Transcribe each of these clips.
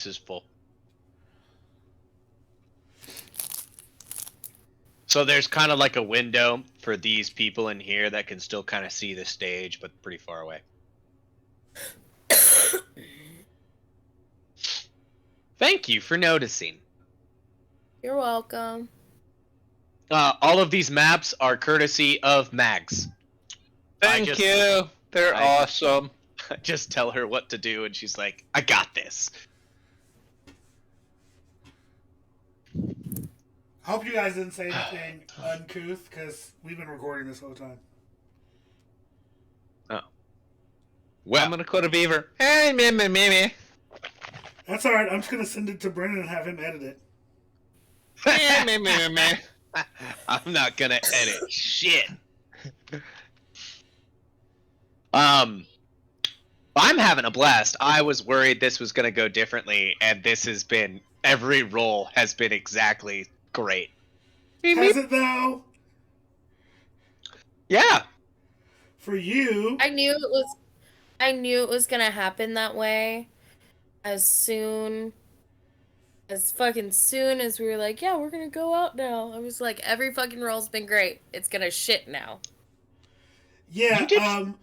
This is full. So there's kind of like a window for these people in here that can still kind of see the stage, but pretty far away. Thank you for noticing. You're welcome. All of these maps are courtesy of Mags. Thank you. They're awesome. Just tell her what to do, and she's like, I got this. I hope you guys didn't say anything uncouth, because we've been recording this whole time. Oh. Well, I'm gonna quote a beaver. Hey, me. That's alright, I'm just going to send it to Brennan and have him edit it. Hey, me. I'm not gonna edit shit. I'm having a blast. I was worried this was gonna go differently, and this has been, every roll has been exactly great. Has it though? Yeah. For you. I knew it was gonna happen that way. As soon as we were like, yeah, we're gonna go out now. I was like, every fucking roll's been great. It's gonna shit now. Yeah,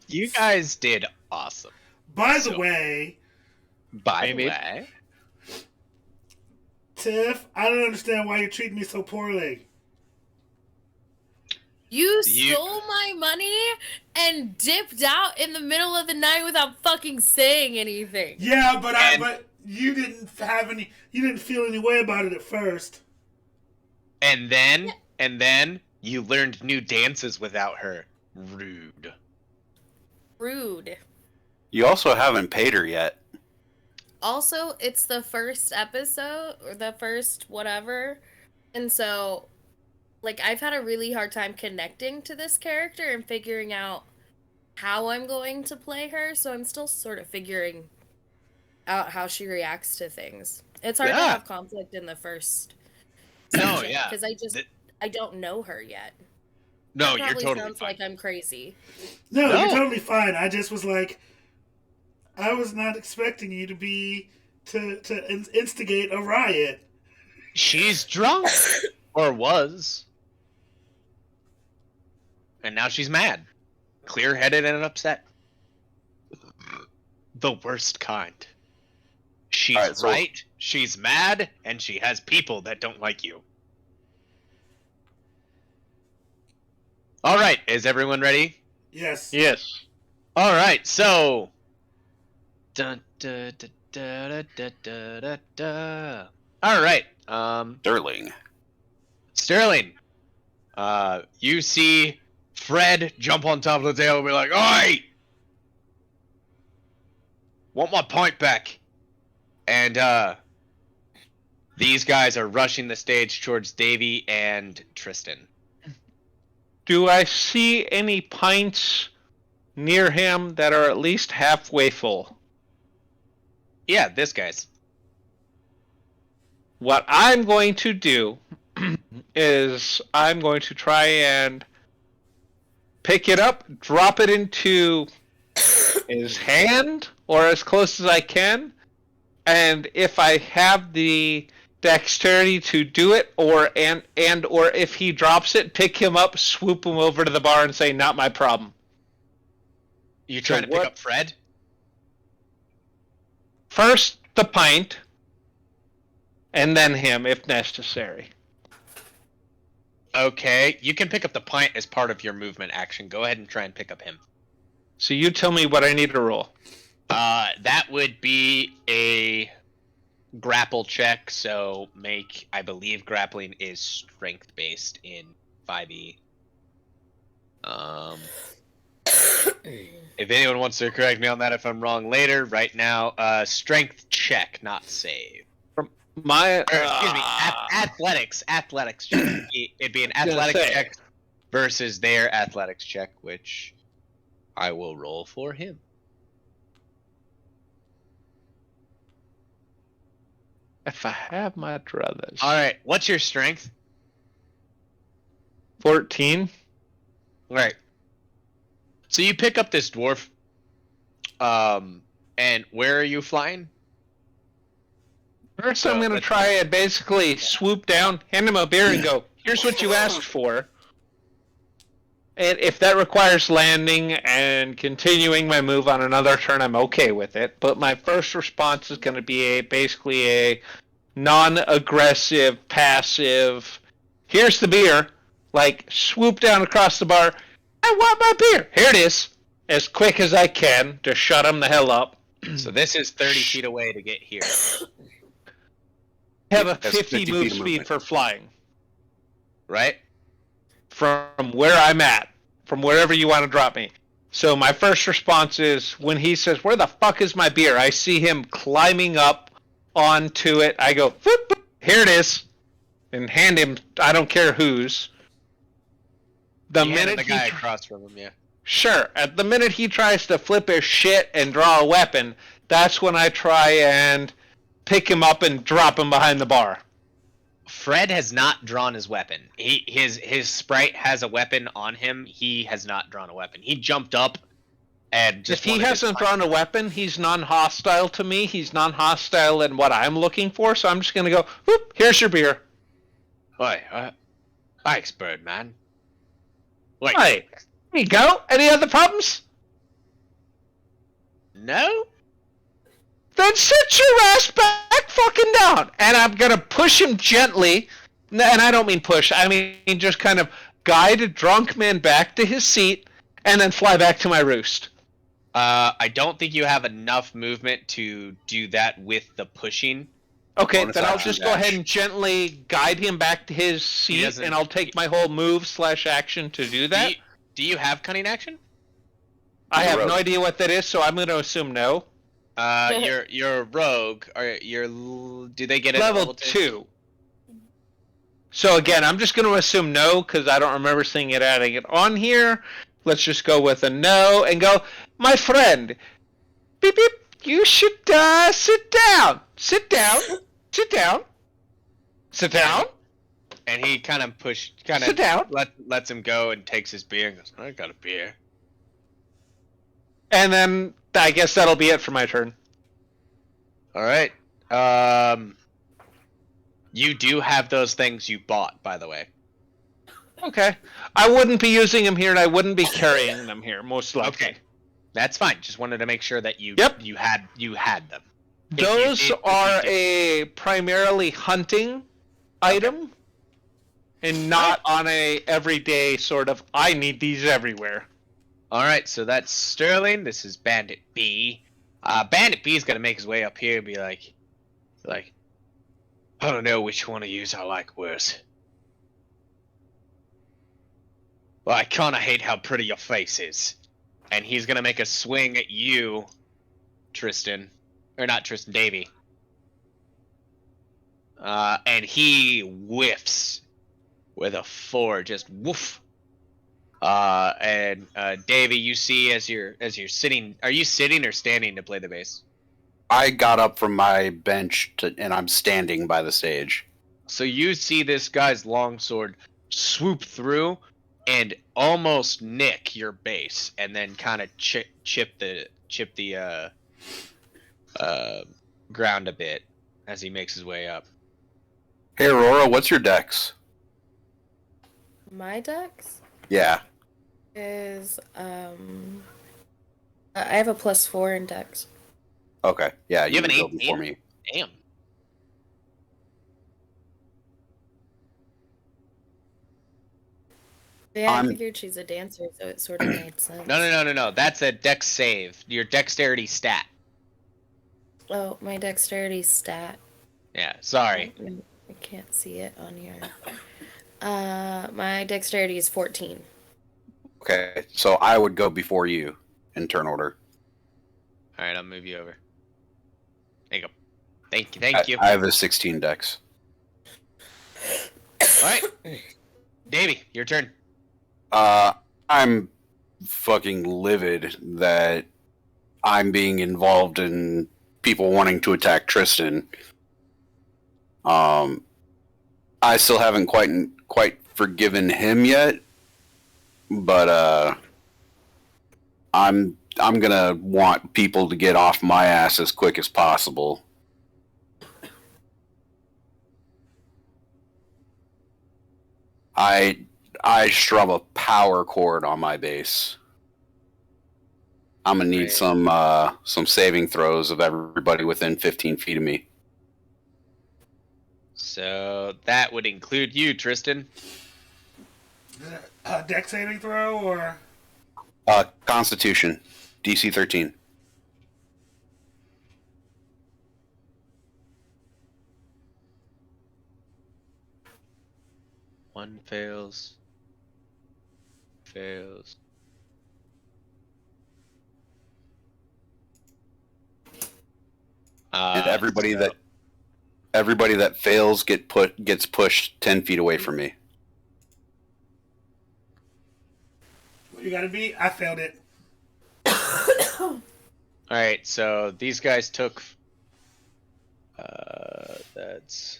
you guys did awesome. By the way, Tiff, I don't understand why you treat me so poorly. You stole my money and dipped out in the middle of the night without fucking saying anything. Yeah, but you didn't feel any way about it at first. And then you learned new dances without her. Rude. You also haven't paid her yet. Also, it's the first episode, or the first whatever, and so, like, I've had a really hard time connecting to this character and figuring out how I'm going to play her, so I'm still sort of figuring out how she reacts to things. It's hard to have conflict in the first section, because I don't know her yet. No, that you're totally sounds fine. like I'm crazy. No, you're totally fine. I just was like, I was not expecting you to instigate a riot. She's drunk. Or was. And now she's mad. Clear-headed and upset. The worst kind. She's right, she's mad, and she has people that don't like you. Alright, is everyone ready? Yes. Yes. Alright, so... Dun, dun, dun, dun, dun, dun, dun, dun. Alright, Sterling, you see Fred jump on top of the table and be like, "Oi! Want my pint back?" And, these guys are rushing the stage towards Davy and Tristan. Do I see any pints near him that are at least halfway full? Yeah, this guy's. What I'm going to do is I'm going to try and pick it up, drop it into his hand, or as close as I can, and if I have the dexterity to do it, or if he drops it, pick him up, swoop him over to the bar, and say, "Not my problem." You trying to pick up Fred? First the pint, and then him if necessary. Okay, you can pick up the pint as part of your movement action. Go ahead and try and pick up him. So you tell me what I need to roll. That would be a grapple check, so I believe grappling is strength based in 5e. If anyone wants to correct me on that if I'm wrong later, right now, strength check, not save. Excuse me, athletics check. It'd be an athletics check versus their athletics check, which I will roll for him. If I have my druthers. Alright, what's your strength? 14. Right. So you pick up this dwarf, and where are you flying? First, I'm going to try and basically swoop down, hand him a beer, and go, here's what you asked for. And if that requires landing and continuing my move on another turn, I'm okay with it. But my first response is going to be basically a non-aggressive, passive, here's the beer, like swoop down across the bar, I want my beer, here it is, as quick as I can to shut him the hell up. So this is 30 feet away to get here. Have a That's 50 50 move feet of speed movement. for flying. Right? From where I'm at, from wherever you want to drop me. So my first response is, when he says, where the fuck is my beer? I see him climbing up onto it. I go, boop, boop, here it is. And hand him, I don't care whose. The minute the he guy across from him, yeah. Sure. At the minute he tries to flip his shit and draw a weapon, that's when I try and pick him up and drop him behind the bar. Fred has not drawn his weapon. His sprite has a weapon on him. He has not drawn a weapon. He jumped up and just. If he wanted to hasn't climb. drawn a weapon, he's non-hostile to me. He's non-hostile in what I'm looking for, so I'm just gonna go, whoop, here's your beer. Oi, thanks, Birdman. Wait, Hey, there you go. Any other problems? no? Then sit your ass back fucking down. And I'm gonna push him gently, and I don't mean push, I mean just kind of guide a drunk man back to his seat, and then fly back to my roost. I don't think you have enough movement to do that with the pushing. Okay, Bonus then I'll action just go dash. ahead and gently guide him back to his seat, doesn't- and I'll take my whole move/action to do that. Do you have cunning action? I have Rogue. no idea what that is, so I'm going to assume no. You're a rogue. Or do they get it at Level 2. So again, I'm just going to assume no, because I don't remember seeing it adding it on here. Let's just go with a no, and go, my friend, beep beep, you should sit down. Sit down. Sit down. Sit down. And he kind of Sit down. lets him go and takes his beer and goes, I got a beer. And then I guess that'll be it for my turn. All right. You do have those things you bought, by the way. Okay. I wouldn't be using them here, and I wouldn't be carrying them here, most likely. Okay. That's fine. Just wanted to make sure that you had them. If you Those did- if you are did. a primarily hunting item, and not on a everyday sort of, I need these everywhere. All right, so that's Sterling. This is Bandit B. Bandit B is gonna make his way up here and be like, I don't know which one of yous I like worse. Well, I kinda hate how pretty your face is. And he's gonna make a swing at you, Tristan. Or not Tristan, Davey. And he whiffs with a 4, just woof. And Davey, you see as you're sitting, are you sitting or standing to play the bass? I got up from my bench and I'm standing by the stage. So you see this guy's longsword swoop through and almost nick your base, and then kind of chip the ground a bit as he makes his way up. Hey, Aurora, what's your dex? My dex Yeah. is I have a +4 in dex. Okay. Yeah, You have an can go 18? before me. Damn. Yeah, I I'm- figured she's a dancer, so it sort of made sense. No. That's a dex save. Your dexterity stat. Oh, my dexterity stat. Yeah. Sorry. I can't see it on here. My dexterity is 14. Okay, so I would go before you in turn order. All right, I'll move you over. There you go. Thank you. I have a 16 dex. All right, Davey, your turn. I'm fucking livid that I'm being involved in people wanting to attack Tristan. I still haven't quite forgiven him yet, but I'm gonna want people to get off my ass as quick as possible. I strub a power cord on my base. I'm gonna need some saving throws of everybody within 15 feet of me. So that would include you, Tristan. Is it a deck saving throw or? Constitution, DC 13. One fails. Fails. And everybody that fails gets pushed 10 feet away from me. What you gotta be? I failed it. All right, so these guys took. That's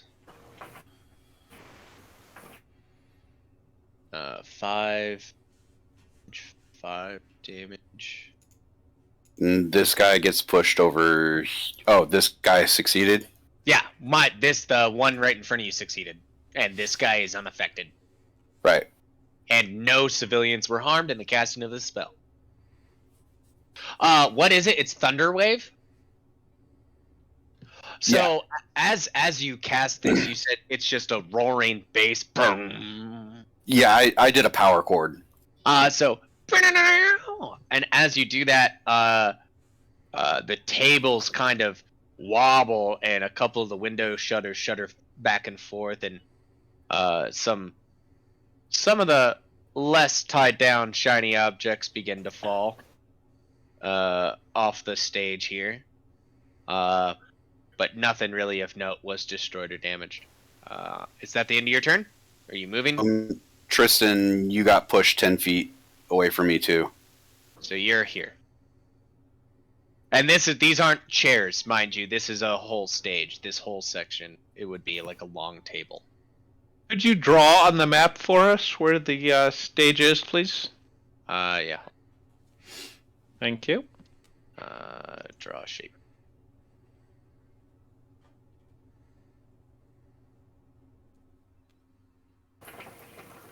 5 damage. And this guy gets pushed over. Oh, this guy succeeded? Yeah, the one right in front of you succeeded, and this guy is unaffected. Right. And no civilians were harmed in the casting of this spell. What is it? It's Thunderwave. So as you cast this, you said it's just a roaring bass. Boom. Yeah, I did a power cord. So and as you do that, the tables kind of wobble, and a couple of the window shutters shudder back and forth, and some of the less tied down shiny objects begin to fall off the stage here. But nothing really of note was destroyed or damaged. Is that the end of your turn? Are you moving? Tristan, you got pushed 10 feet away from me too. So you're here. And these aren't chairs, mind you. This is a whole stage. This whole section, it would be like a long table. Could you draw on the map for us where the stage is, please? Yeah. Thank you. Draw a shape.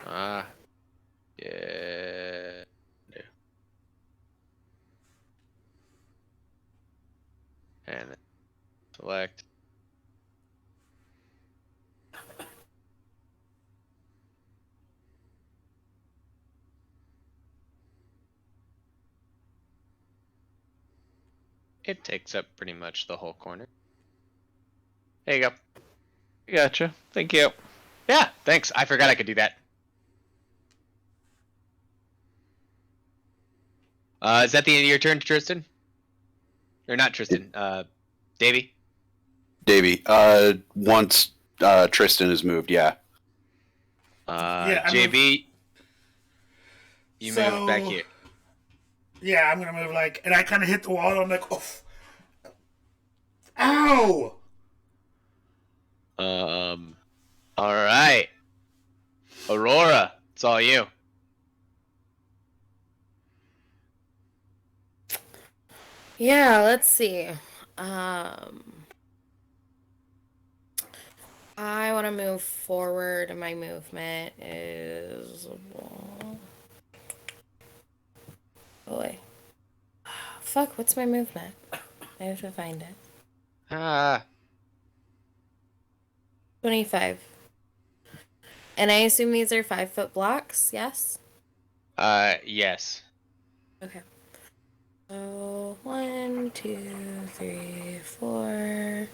Yeah. And then select. It takes up pretty much the whole corner. There you go. Gotcha. Thank you. Yeah, thanks. I forgot I could do that. Is that the end of your turn, Tristan? Or not Tristan, Davey? Davey, once Tristan is moved, yeah. JB, you move back here. Yeah, I'm gonna move and I kind of hit the wall. And I'm like, oh, ow! All right, Aurora, it's all you. Yeah, let's see. I want to move forward, and my movement is... Boy. Fuck, what's my movement? I have to find it. 25. And I assume these are 5-foot blocks, yes? Yes. Okay. So 1, 2, 3, 4,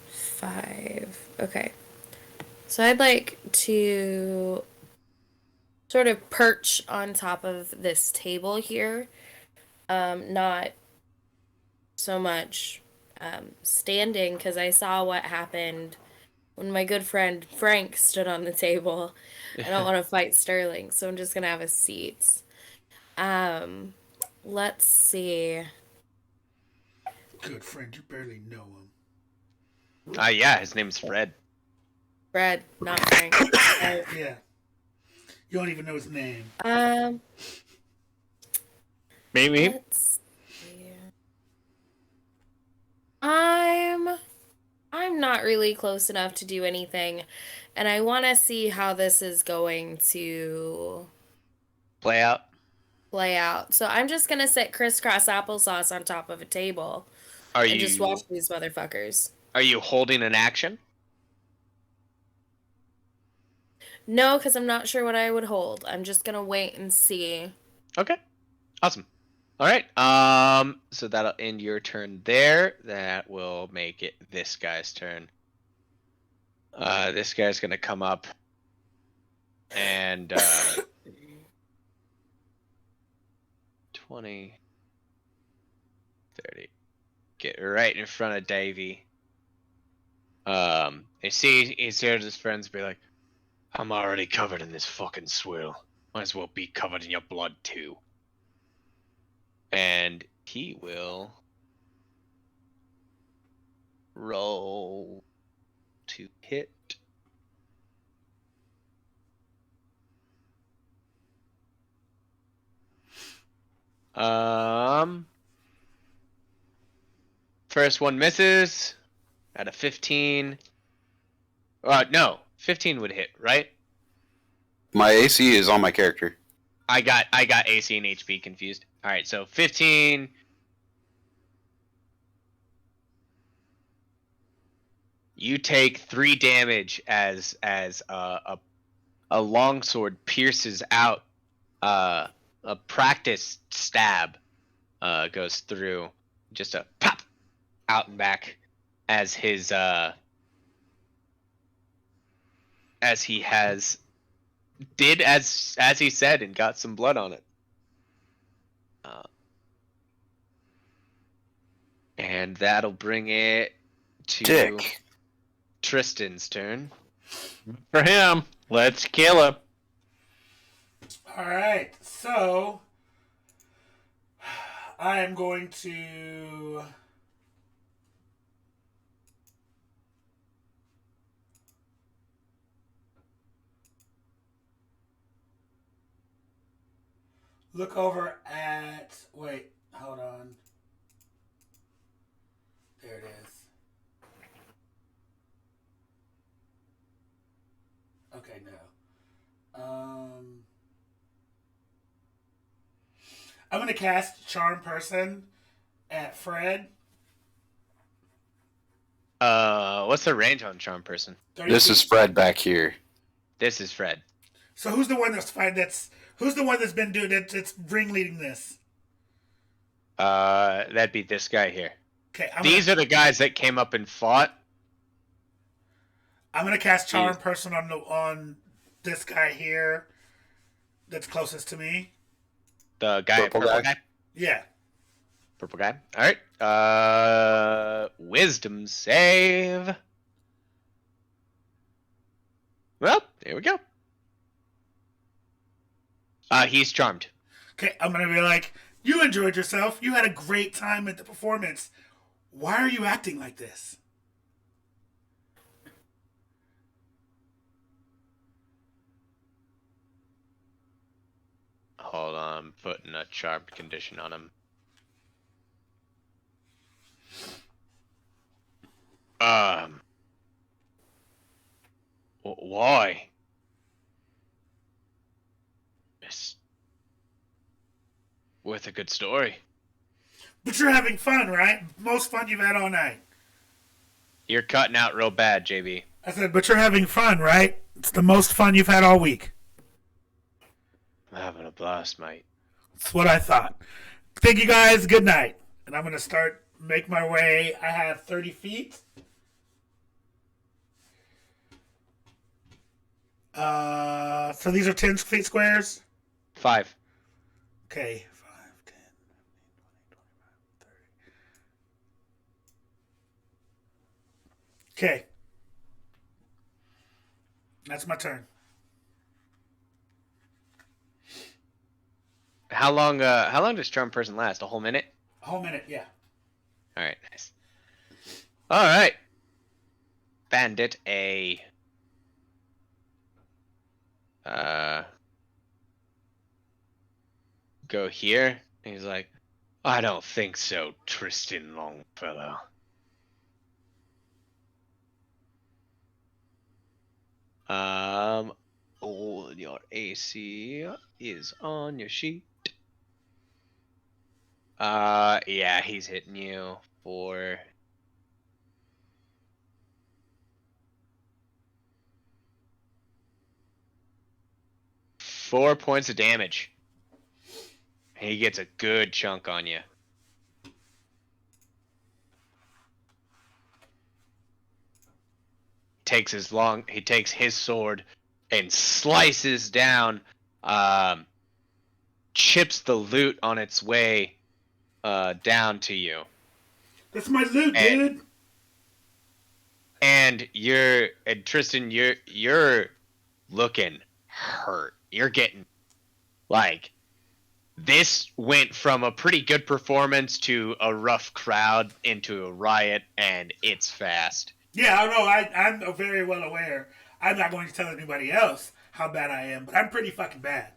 5. Okay. So I'd like to sort of perch on top of this table here. Not so much standing, because I saw what happened when my good friend Frank stood on the table. I don't want to fight Sterling, so I'm just going to have a seat. Let's see. Good friend, you barely know him. Yeah, his name's Fred. Fred, not Frank. Yeah. You don't even know his name. Maybe. Let's see. I'm I'm not really close enough to do anything, and I want to see how this is going to Play out. play out. So I'm just gonna sit crisscross applesauce on top of a table Are and just watch you these motherfuckers. holding an action? No, because I'm not sure what I would hold. I'm just gonna wait and see. Okay. Awesome. All right. So that'll end your turn there. That will make it this guy's turn. This guy's gonna come up and 20, 30. Get right in front of Davey. You see, he hears his friends be like, "I'm already covered in this fucking swill. Might as well be covered in your blood too." And he will roll to hit. First one misses at a 15. No, 15 would hit, right? My AC is on my character. I got AC and HP confused. All right, so 15. You take 3 damage as a longsword pierces out. A practice stab goes through, just a pop out and back as his as he has did as he said and got some blood on it. And that'll bring it to Dick. Tristan's turn. For him, let's kill him. All right, so I am going to look over at. Wait, hold on. There it is. Okay, no. I'm gonna cast Charm Person at Fred. What's the range on Charm Person? 30 This feet. is Fred back here. This is Fred. So who's the one that's fine? Who's the one that's been doing it? That's ringleading this. That'd be this guy here. Okay, These are the guys that came up and fought. I'm gonna cast Charm Person on this guy here. That's closest to me. The guy, Purple purple guy? guy. Yeah. Purple guy. All right. Wisdom save. Well, there we go. He's charmed. Okay, I'm gonna be like, you enjoyed yourself. You had a great time at the performance. Why are you acting like this? Hold on, putting a charmed condition on him. Why? It's with a good story. But you're having fun, right? Most fun you've had all night. You're cutting out real bad, JB. I said, but you're having fun, right? It's the most fun you've had all week. I'm having a blast, mate. That's what I thought. Thank you guys. Good night. And I'm gonna make my way. I have 30 feet. So these are 10 feet squares? 5. Okay. 5, 10, 15, 20, 25, 30. Okay. That's my turn. How long does Charm Person last? A whole minute? A whole minute, yeah. Alright, nice. Alright. Bandit A. Go here. And he's like, I don't think so, Tristan Longfellow. Your AC is on your sheet. Yeah, he's hitting you for 4 points of damage. He gets a good chunk on you. He takes his sword and slices down, chips the loot on its way down to you. That's my loot, dude. And Tristan, you're looking hurt. You're getting like, this went from a pretty good performance to a rough crowd into a riot, and it's fast. Yeah, I know. I'm very well aware. I'm not going to tell anybody else how bad I am, but I'm pretty fucking bad.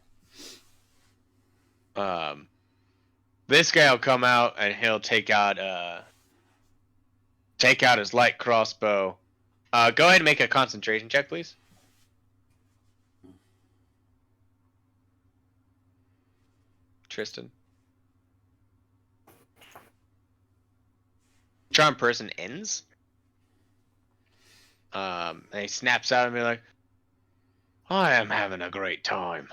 This guy will come out and he'll take out his light crossbow. Go ahead and make a concentration check, please. Tristan. Charm person ends. And he snaps out at me like, I am having a great time.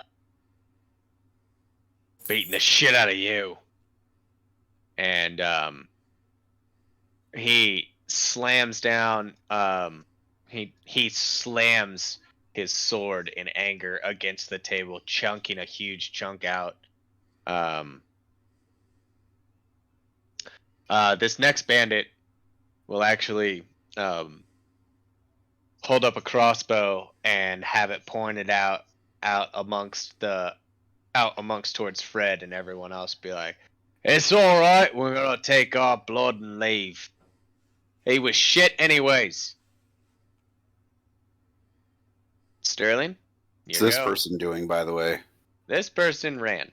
Beating the shit out of you. And he slams down, he slams his sword in anger against the table, chunking a huge chunk out. This next bandit will actually hold up a crossbow and have it pointed out amongst towards Fred and everyone else. Be like, it's all right. We're gonna take our blood and leave. He was shit anyways. Sterling, What's this person doing, by the way? This person ran.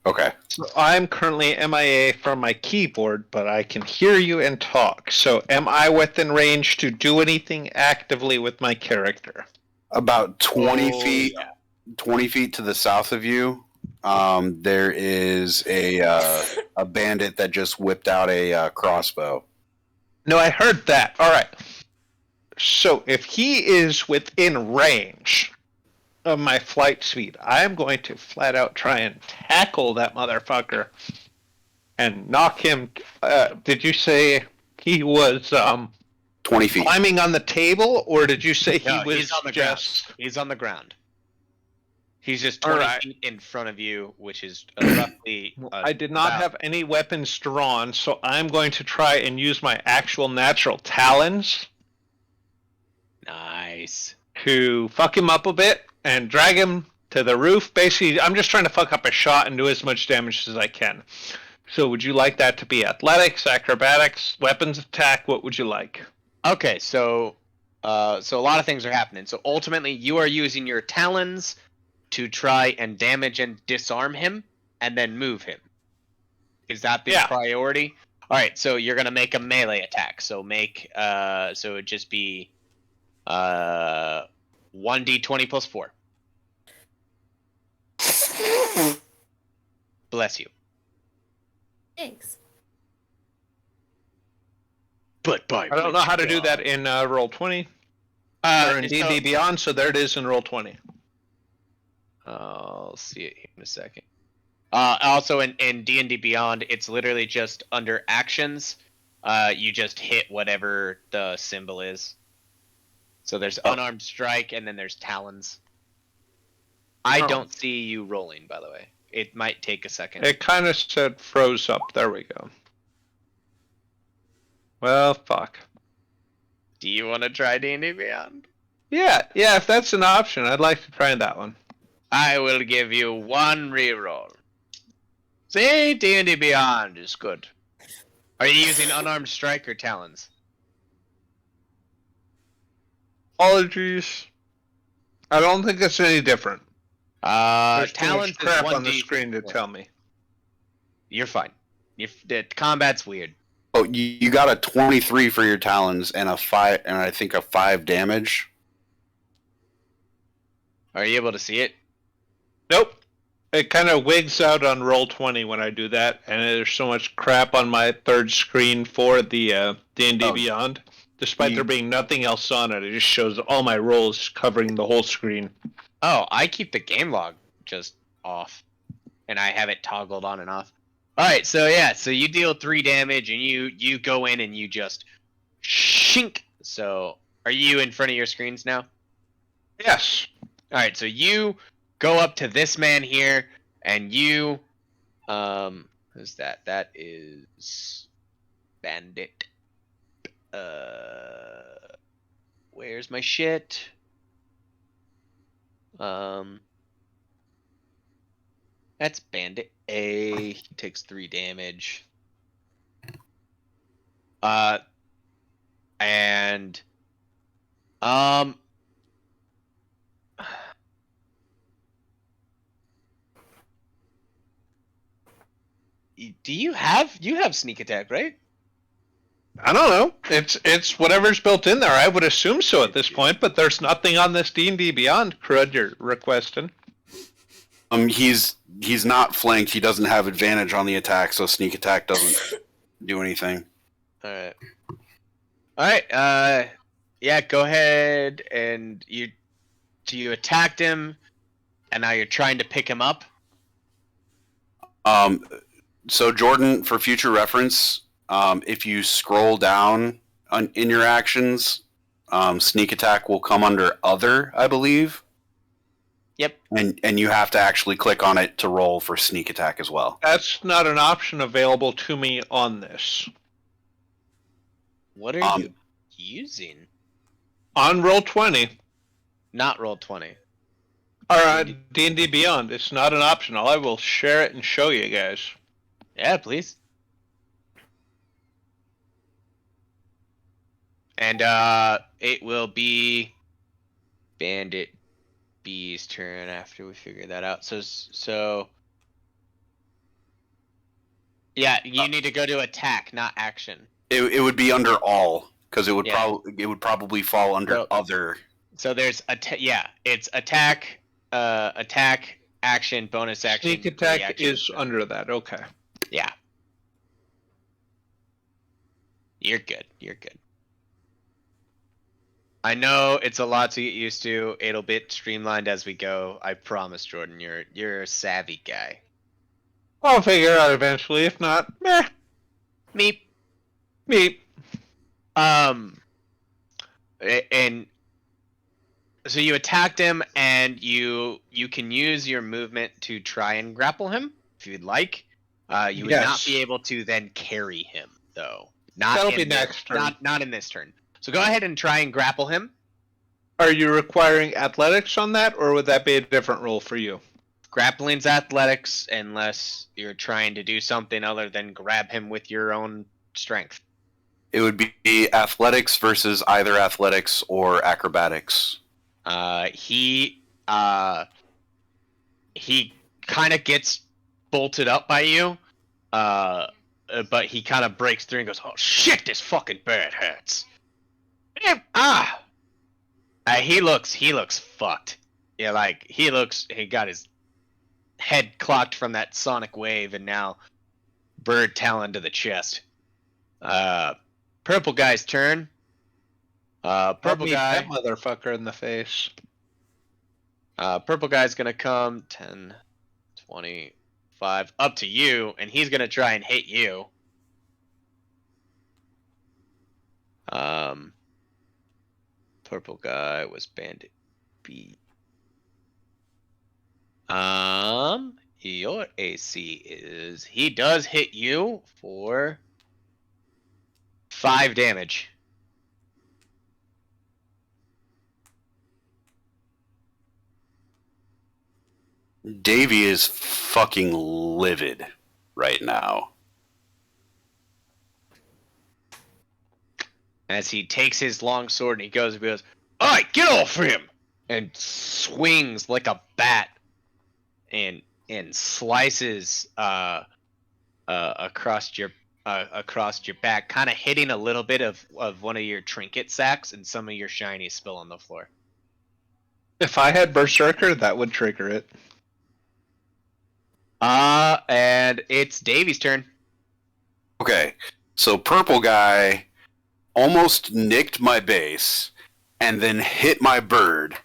Okay. So I'm currently MIA from my keyboard, but I can hear you and talk. So am I within range to do anything actively with my character? About 20 feet. Yeah. 20 feet to the south of you, there is a bandit that just whipped out a crossbow. No, I heard that. All right. So if he is within range of my flight speed, I'm going to flat out try and tackle that motherfucker and knock him. Did you say he was 20 feet climbing on the table, or did you say he was he's on the just... ground? He's on the ground. He's just 20 feet in front of you, which is roughly... I did not have any weapons drawn, so I'm going to try and use my actual natural talons. Nice. To fuck him up a bit and drag him to the roof. Basically, I'm just trying to fuck up a shot and do as much damage as I can. So would you like that to be athletics, acrobatics, weapons attack? What would you like? Okay, so a lot of things are happening. So ultimately, you are using your talons to try and damage and disarm him, and then move him. Is that the priority? All right, so you're gonna make a melee attack. So make so it'd just be 1d20 plus 4. Bless you. Thanks. But I don't know how to do that in Roll20 or in D&D Beyond, so there it is in Roll20. I'll see it here in a second. Also in D&D Beyond, it's literally just under actions. You just hit whatever the symbol is. So there's unarmed strike, and then there's talons. I don't see you rolling, by the way. It might take a second. It kind of said froze up. There we go. Well, fuck. Do you want to try D&D Beyond? Yeah, if that's an option, I'd like to try that one. I will give you one reroll. See, D&D Beyond is good. Are you using unarmed strike or talons? Apologies. I don't think it's any different. There's talons too much crap is on the screen to tell me. You're fine. The combat's weird. Oh, you got a 23 for your talons and a 5, and I think a 5 damage. Are you able to see it? Nope. It kind of wigs out on Roll20 when I do that, and there's so much crap on my third screen for the D&D Oh. Beyond. Despite there being nothing else on it, it just shows all my rolls covering the whole screen. Oh, I keep the game log just off, and I have it toggled on and off. All right, so yeah, so you deal 3 damage, and you go in and you just shink. So are you in front of your screens now? Yes. All right, so you go up to this man here, and you, who's that? That is Bandit. Where's my shit? That's Bandit A. He takes 3 damage. And do you have sneak attack, right? I don't know. It's whatever's built in there. I would assume so at this point, but there's nothing on this D&D Beyond crud you're requesting. He's not flanked. He doesn't have advantage on the attack, so sneak attack doesn't do anything. All right. Yeah, go ahead and you attacked him, and now you're trying to pick him up. So Jordan, for future reference, if you scroll down in your actions, sneak attack will come under other, I believe. Yep. And you have to actually click on it to roll for sneak attack as well. That's not an option available to me on this. What are you using? On Roll20. Not Roll20. Or D&D Beyond. It's not an option. I will share it and show you guys. Yeah, please. And it will be Bandit B's turn after we figure that out. So yeah, you need to go to attack, not action. It would be under all, because it would probably fall under other. So there's it's attack, attack, action, bonus action. Sneak attack reaction. is under that. Okay. Yeah. You're good. I know it's a lot to get used to. It'll be streamlined as we go. I promise, Jordan. You're a savvy guy. I'll figure it out eventually. If not, meh. Meep. And so you attacked him, and you can use your movement to try and grapple him if you'd like. You would not be able to then carry him, though. That'll be next turn. Not in this turn. So go ahead and try and grapple him. Are you requiring athletics on that, or would that be a different roll for you? Grappling's athletics, unless you're trying to do something other than grab him with your own strength. It would be athletics versus either athletics or acrobatics. He kind of gets bolted up by you, but he kind of breaks through and goes, "Oh shit, this fucking bird hurts." He looks fucked. Yeah, like he got his head clocked from that sonic wave, and now bird talon to the chest. Purple guy's turn. Purple guy, that motherfucker in the face. Purple guy's gonna come 10, 25 up to you, and he's gonna try and hit you. Purple guy was Bandit B. Your AC is, he does hit you for 5 damage. Davey is fucking livid right now. As he takes his long sword and he goes, "Alright, get off him!" and swings like a bat and slices across your back, kind of hitting a little bit of one of your trinket sacks, and some of your shinies spill on the floor. If I had Berserker, that would trigger it. And it's Davy's turn. Okay, so purple guy almost nicked my base and then hit my bird.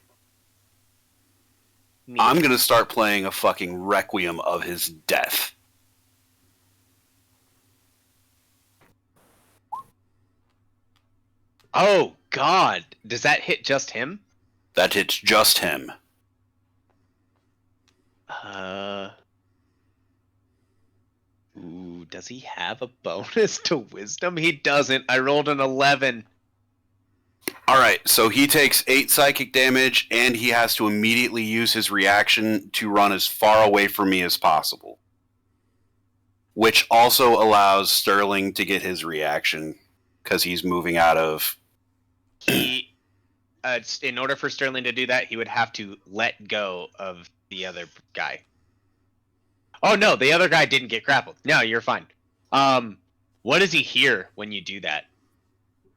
Neat. I'm gonna start playing a fucking requiem of his death. Oh God! Does that hit just him? That hits just him. Ooh, does he have a bonus to wisdom? He doesn't. I rolled an 11. Alright, so he takes 8 psychic damage, and he has to immediately use his reaction to run as far away from me as possible. Which also allows Sterling to get his reaction, because he's moving out of... He, in order for Sterling to do that, he would have to let go of the other guy. Oh no, the other guy didn't get grappled. No, you're fine. What does he hear when you do that?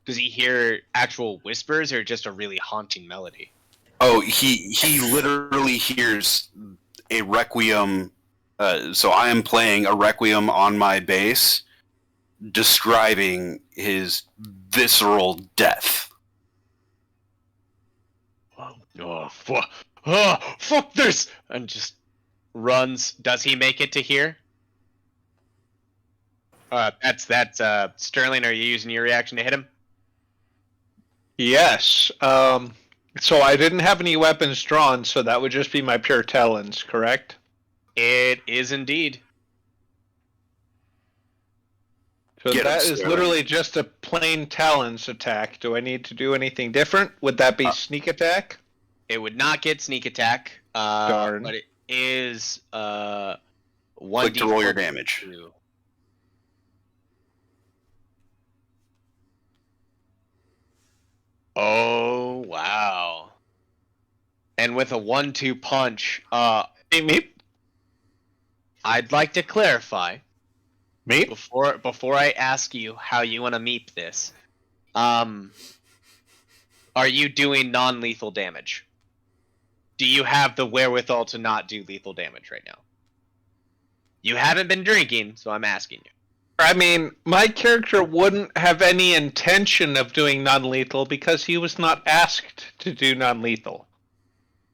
Does he hear actual whispers or just a really haunting melody? Oh, he literally hears a requiem. So I am playing a requiem on my base, describing his visceral death. Fuck this! And just runs. Does he make it to here? That's Sterling. Are you using your reaction to hit him? Yes. So I didn't have any weapons drawn, so that would just be my pure talons, correct? It is indeed. So Get that him, is Sterling. literally just a plain talons attack. Do I need to do anything different? Would that be sneak attack? It would not get sneak attack. Darn. But it is 1d4. Click to roll your damage. Oh wow! And with a 1-2 punch, Me? I'd like to clarify Me? before I ask you how you want to meep this. Are you doing non-lethal damage? Do you have the wherewithal to not do lethal damage right now? You haven't been drinking, so I'm asking you. I mean, my character wouldn't have any intention of doing non-lethal because he was not asked to do non-lethal.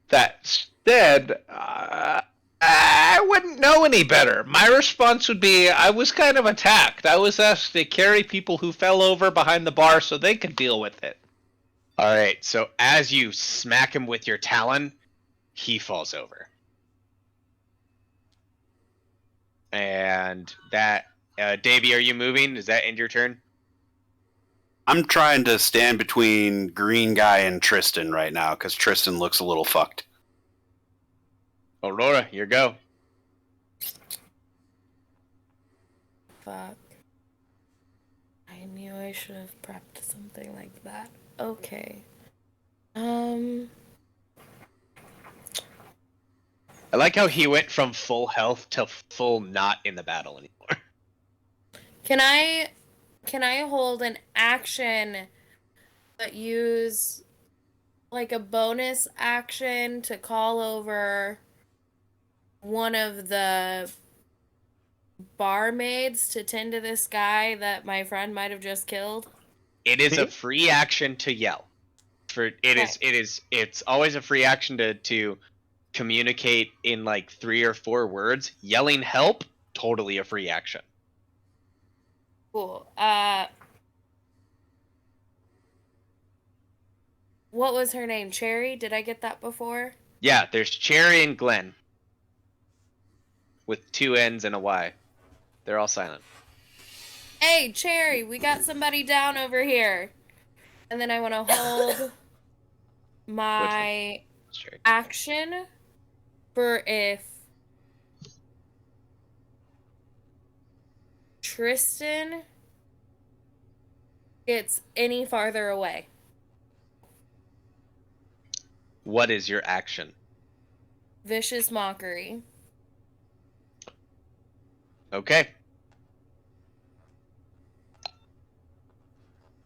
That said, I wouldn't know any better. My response would be, I was kind of attacked. I was asked to carry people who fell over behind the bar so they could deal with it. Alright, so as you smack him with your talon, he falls over. And that... Davey, are you moving? Does that end your turn? I'm trying to stand between Green Guy and Tristan right now, because Tristan looks a little fucked. Aurora, your go. Fuck. I knew I should have prepped something like that. Okay. I like how he went from full health to full not in the battle anymore. Can I hold an action but use like a bonus action to call over one of the barmaids to tend to this guy that my friend might have just killed? It is a free action to yell. It's always a free action to communicate in like 3 or 4 words. Yelling help, totally a free action. Cool. What was her name? Cherry? Did I get that before? Yeah, there's Cherry and Glenn. With 2 N's and a Y. They're all silent. Hey, Cherry, we got somebody down over here. And then I want to hold my Cherry. action for if Tristan gets any farther away. What is your action? Vicious mockery. Okay.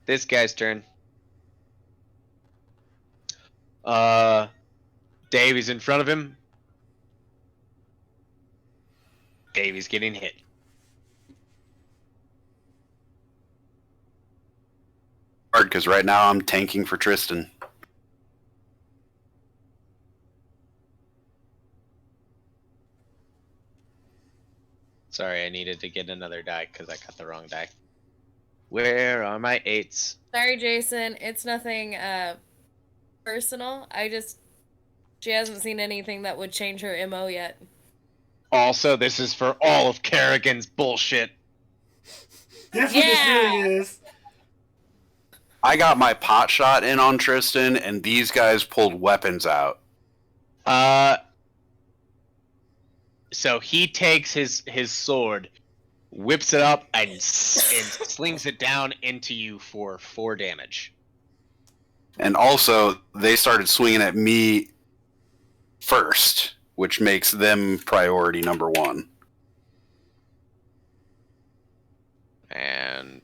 This guy's turn. Davy's in front of him. Davy's getting hit. Hard, because right now I'm tanking for Tristan. Sorry, I needed to get another die because I got the wrong die. Where are my 8s? Sorry, Jason. It's nothing personal. She hasn't seen anything that would change her MO yet. Also, this is for all of Kerrigan's bullshit. That's what this really is. I got my pot shot in on Tristan, and these guys pulled weapons out. So he takes his sword, whips it up, and slings it down into you for 4 damage. And also, they started swinging at me first, which makes them priority number 1. And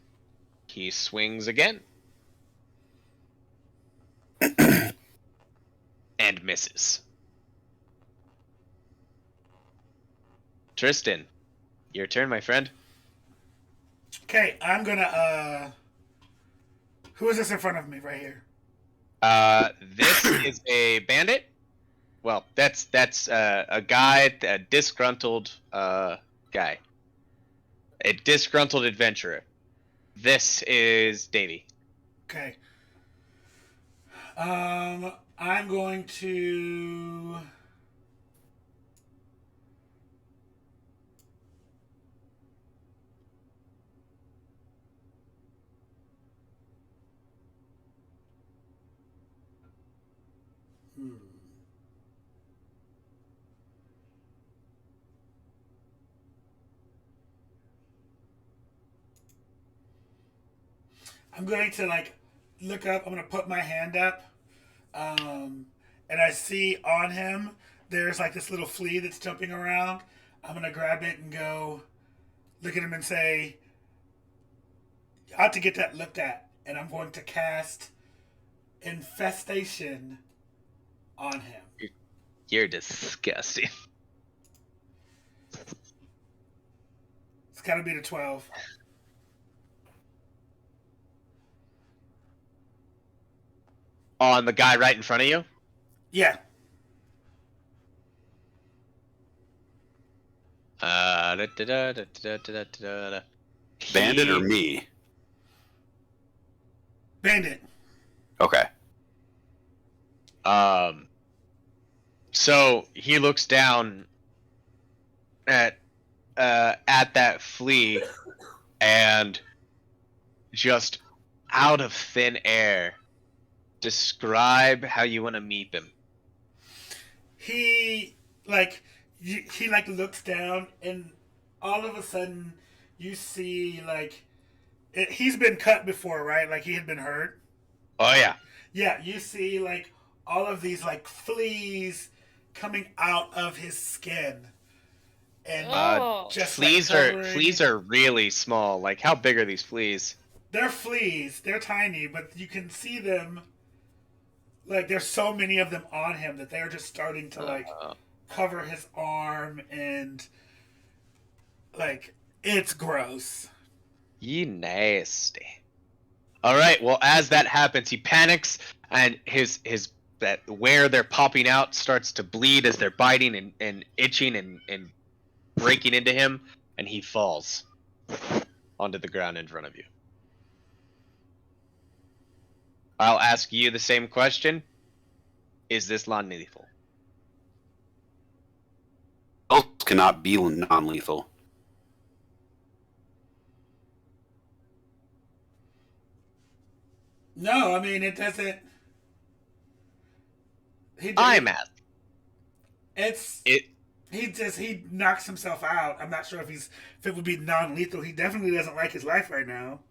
he swings again. And misses. Tristan, your turn, my friend. Okay, I'm gonna who is this in front of me right here? This is a bandit. Well, that's a guy, a disgruntled guy. A disgruntled adventurer. This is Davy. Okay. I'm going to I'm going to look up. I'm going to put my hand up, and I see on him there's this little flea that's jumping around. I'm going to grab it and go look at him and say, "I ought to get that looked at." And I'm going to cast Infestation on him. You're disgusting. It's got to be the 12. On the guy right in front of you? Yeah. Bandit or me? Bandit. Okay. So he looks down at that flea and just out of thin air, describe how you want to meet him. He looks down, and all of a sudden you see he's been cut before, right? He had been hurt. Oh yeah. Yeah, you see all of these fleas coming out of his skin, and just fleas are really small. How big are these fleas? They're fleas. They're tiny, but you can see them. There's so many of them on him that they're just starting to cover his arm, and it's gross. You nasty. All right. Well, as that happens, he panics, and his that where they're popping out starts to bleed as they're biting and itching and breaking into him, and he falls onto the ground in front of you. I'll ask you the same question. Is this non-lethal? Spells cannot be non-lethal. No, I mean it doesn't. I'm at. He knocks himself out. I'm not sure if it would be non-lethal. He definitely doesn't like his life right now.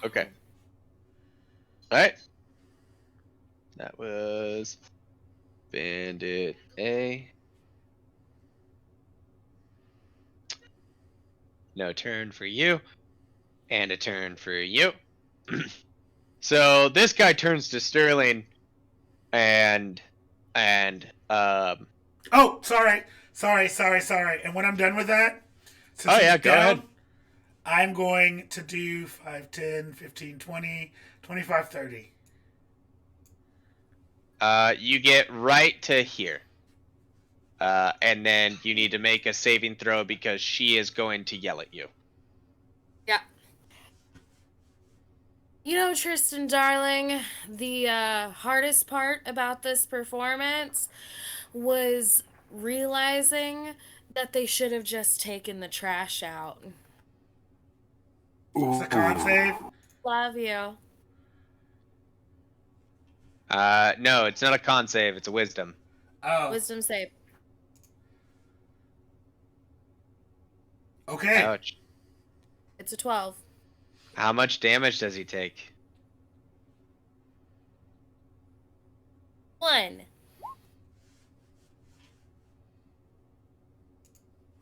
Okay. All right. That was Bandit A. No turn for you. And a turn for you. So this guy turns to Sterling and and Oh, sorry. And when I'm done with that, since Oh, he's yeah, go ahead. I'm going to do 5, 10, 15, 20, 25, 30. you get right to here. And then you need to make a saving throw because she is going to yell at you. Yeah. You know, Tristan, darling, the hardest part about this performance was realizing that they should have just taken the trash out. It's a con save. Love you. No, it's not a con save, it's a wisdom. Oh, Wisdom save. okay. Ouch. It's a 12. How much damage does he take? 1.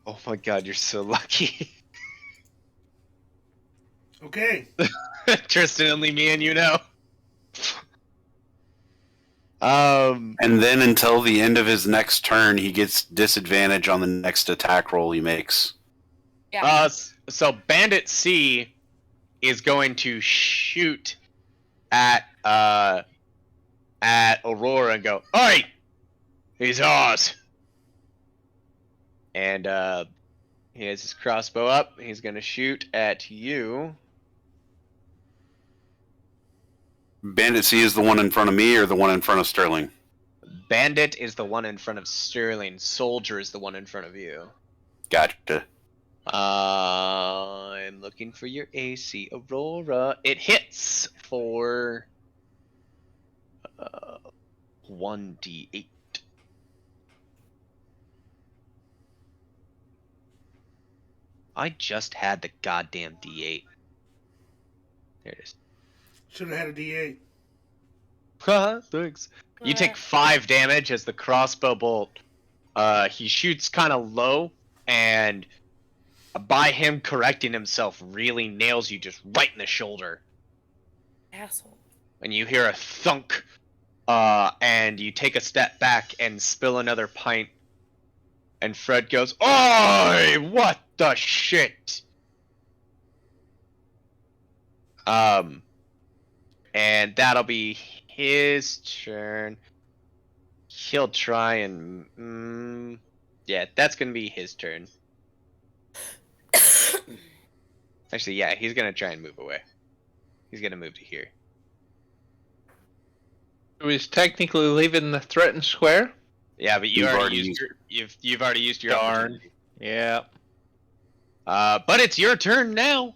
Oh my god, you're so lucky. Okay. Tristan, only me and you know. And then until the end of his next turn, he gets disadvantage on the next attack roll he makes. Yeah. So Bandit C is going to shoot at Aurora and go, "Oi! He's ours!" And he has his crossbow up. He's going to shoot at you. Bandit C is the one in front of me or the one in front of Sterling? Bandit is the one in front of Sterling. Soldier is the one in front of you. Gotcha. I'm looking for your AC, Aurora. It hits for 1d8. I just had the goddamn d8. There it is. Should have had a D8. Haha, thanks. You take 5 damage as the crossbow bolt. He shoots kind of low, and by him correcting himself, really nails you just right in the shoulder. Asshole. And you hear a thunk, and you take a step back and spill another pint. And Fred goes, "Oi! What the shit?" And that'll be his turn. He'll try and... yeah, that's going to be his turn. Actually, yeah, he's going to try and move away. He's going to move to here. He's technically leaving the threatened square. Yeah, but you've already used your Darn. opportunity. Yeah. But it's your turn now.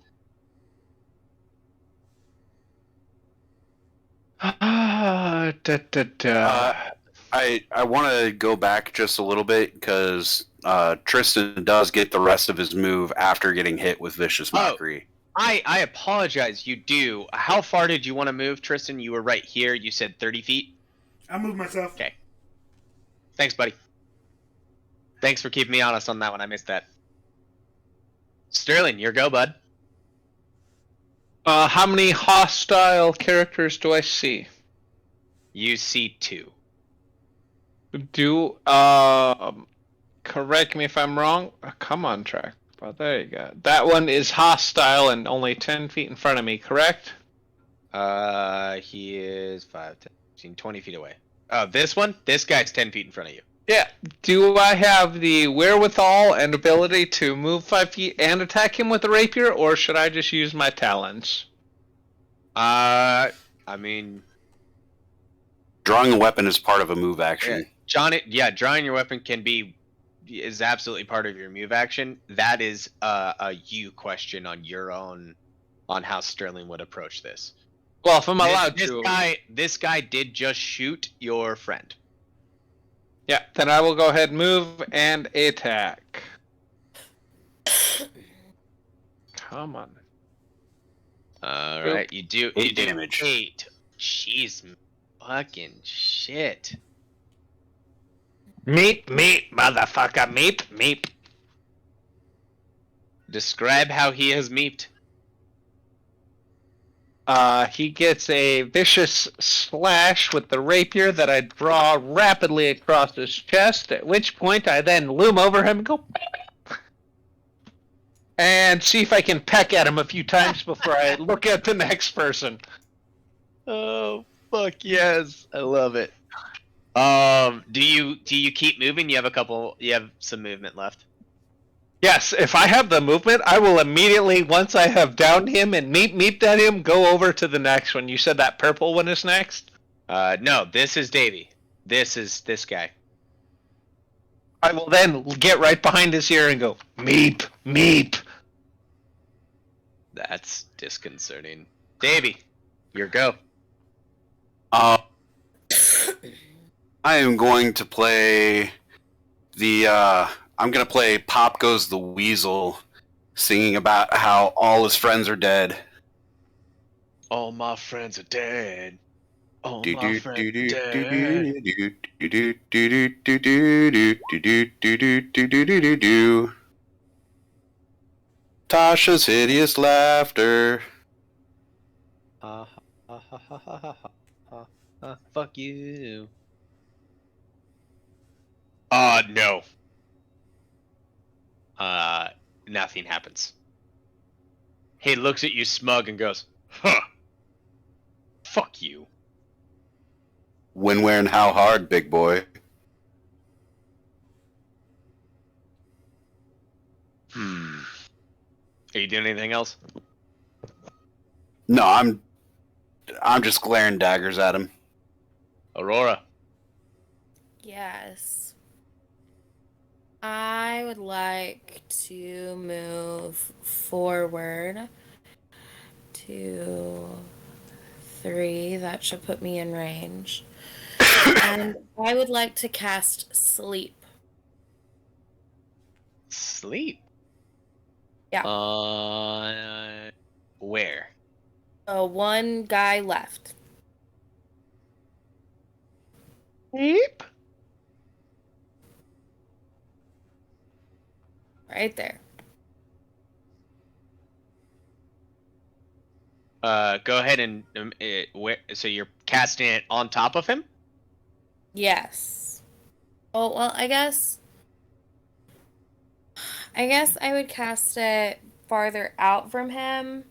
I want to go back just a little bit because Tristan does get the rest of his move after getting hit with Vicious Mockery. I apologize. You do. How far did you want to move, Tristan? You were right here. You said 30 feet. I'll move myself. Okay. Thanks, buddy. Thanks for keeping me honest on that one. I missed that. Sterling, your go, bud. How many hostile characters do I see? You see 2. Correct me if I'm wrong. Come on, track. But there you go. That one is hostile and only 10 feet in front of me, correct? He is 5, 10, 15, 20 feet away. Oh, this one? This guy's 10 feet in front of you. Yeah. Do I have the wherewithal and ability to move 5 feet and attack him with a rapier, or should I just use my talons? I mean... Drawing a weapon is part of a move action. Drawing your weapon is absolutely part of your move action. That is a you question on your own, on how Sterling would approach this. Well, if I'm allowed to. This guy did just shoot your friend. Yeah, then I will go ahead and move and attack. Come on. Alright, you do 8 damage. 8. Jeez, fucking shit. Meep, motherfucker, meep. Describe how he has meeped. He gets a vicious slash with the rapier that I draw rapidly across his chest, at which point I then loom over him and go and see if I can peck at him a few times before I look at the next person. Oh fuck yes, I love it. Do you keep moving? You have some movement left. Yes, if I have the movement, I will immediately, once I have downed him and meeped at him, go over to the next one. You said that purple one is next? No, this is Davy. This is this guy. I will then get right behind his ear and go, meep, meep. That's disconcerting. Davy, your go. I am going to play I'm going to play Pop Goes the Weasel, singing about how all his friends are dead. All my friends are dead. All Do my do friends do are do dead. do do do do do do do do do do do do. Tasha's hideous laughter. Fuck you. No. Nothing happens. He looks at you smug and goes, huh. Fuck you. When, where, and how hard, big boy? Are you doing anything else? No, I'm just glaring daggers at him. Aurora. Yes. I would like to move forward to 3. That should put me in range. And I would like to cast Sleep. Sleep? Yeah. Where? One guy left. Meep. Right there. Go ahead and so you're casting it on top of him? Yes. Oh, well, I guess I would cast it farther out from him.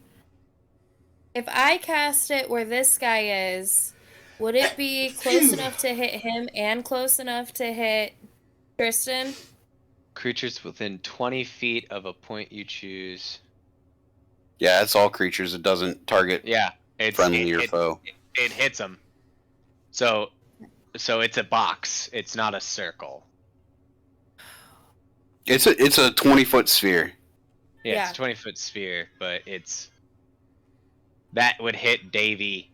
If I cast it where this guy is, would it be close enough to hit him and close enough to hit Tristan? Creatures within 20 feet of a point you choose. Yeah, it's all creatures. It doesn't target Yeah, it's friendly or foe. It hits him. So it's a box. It's not a circle. It's a 20-foot sphere. Yeah, it's a 20-foot sphere, but that would hit Davy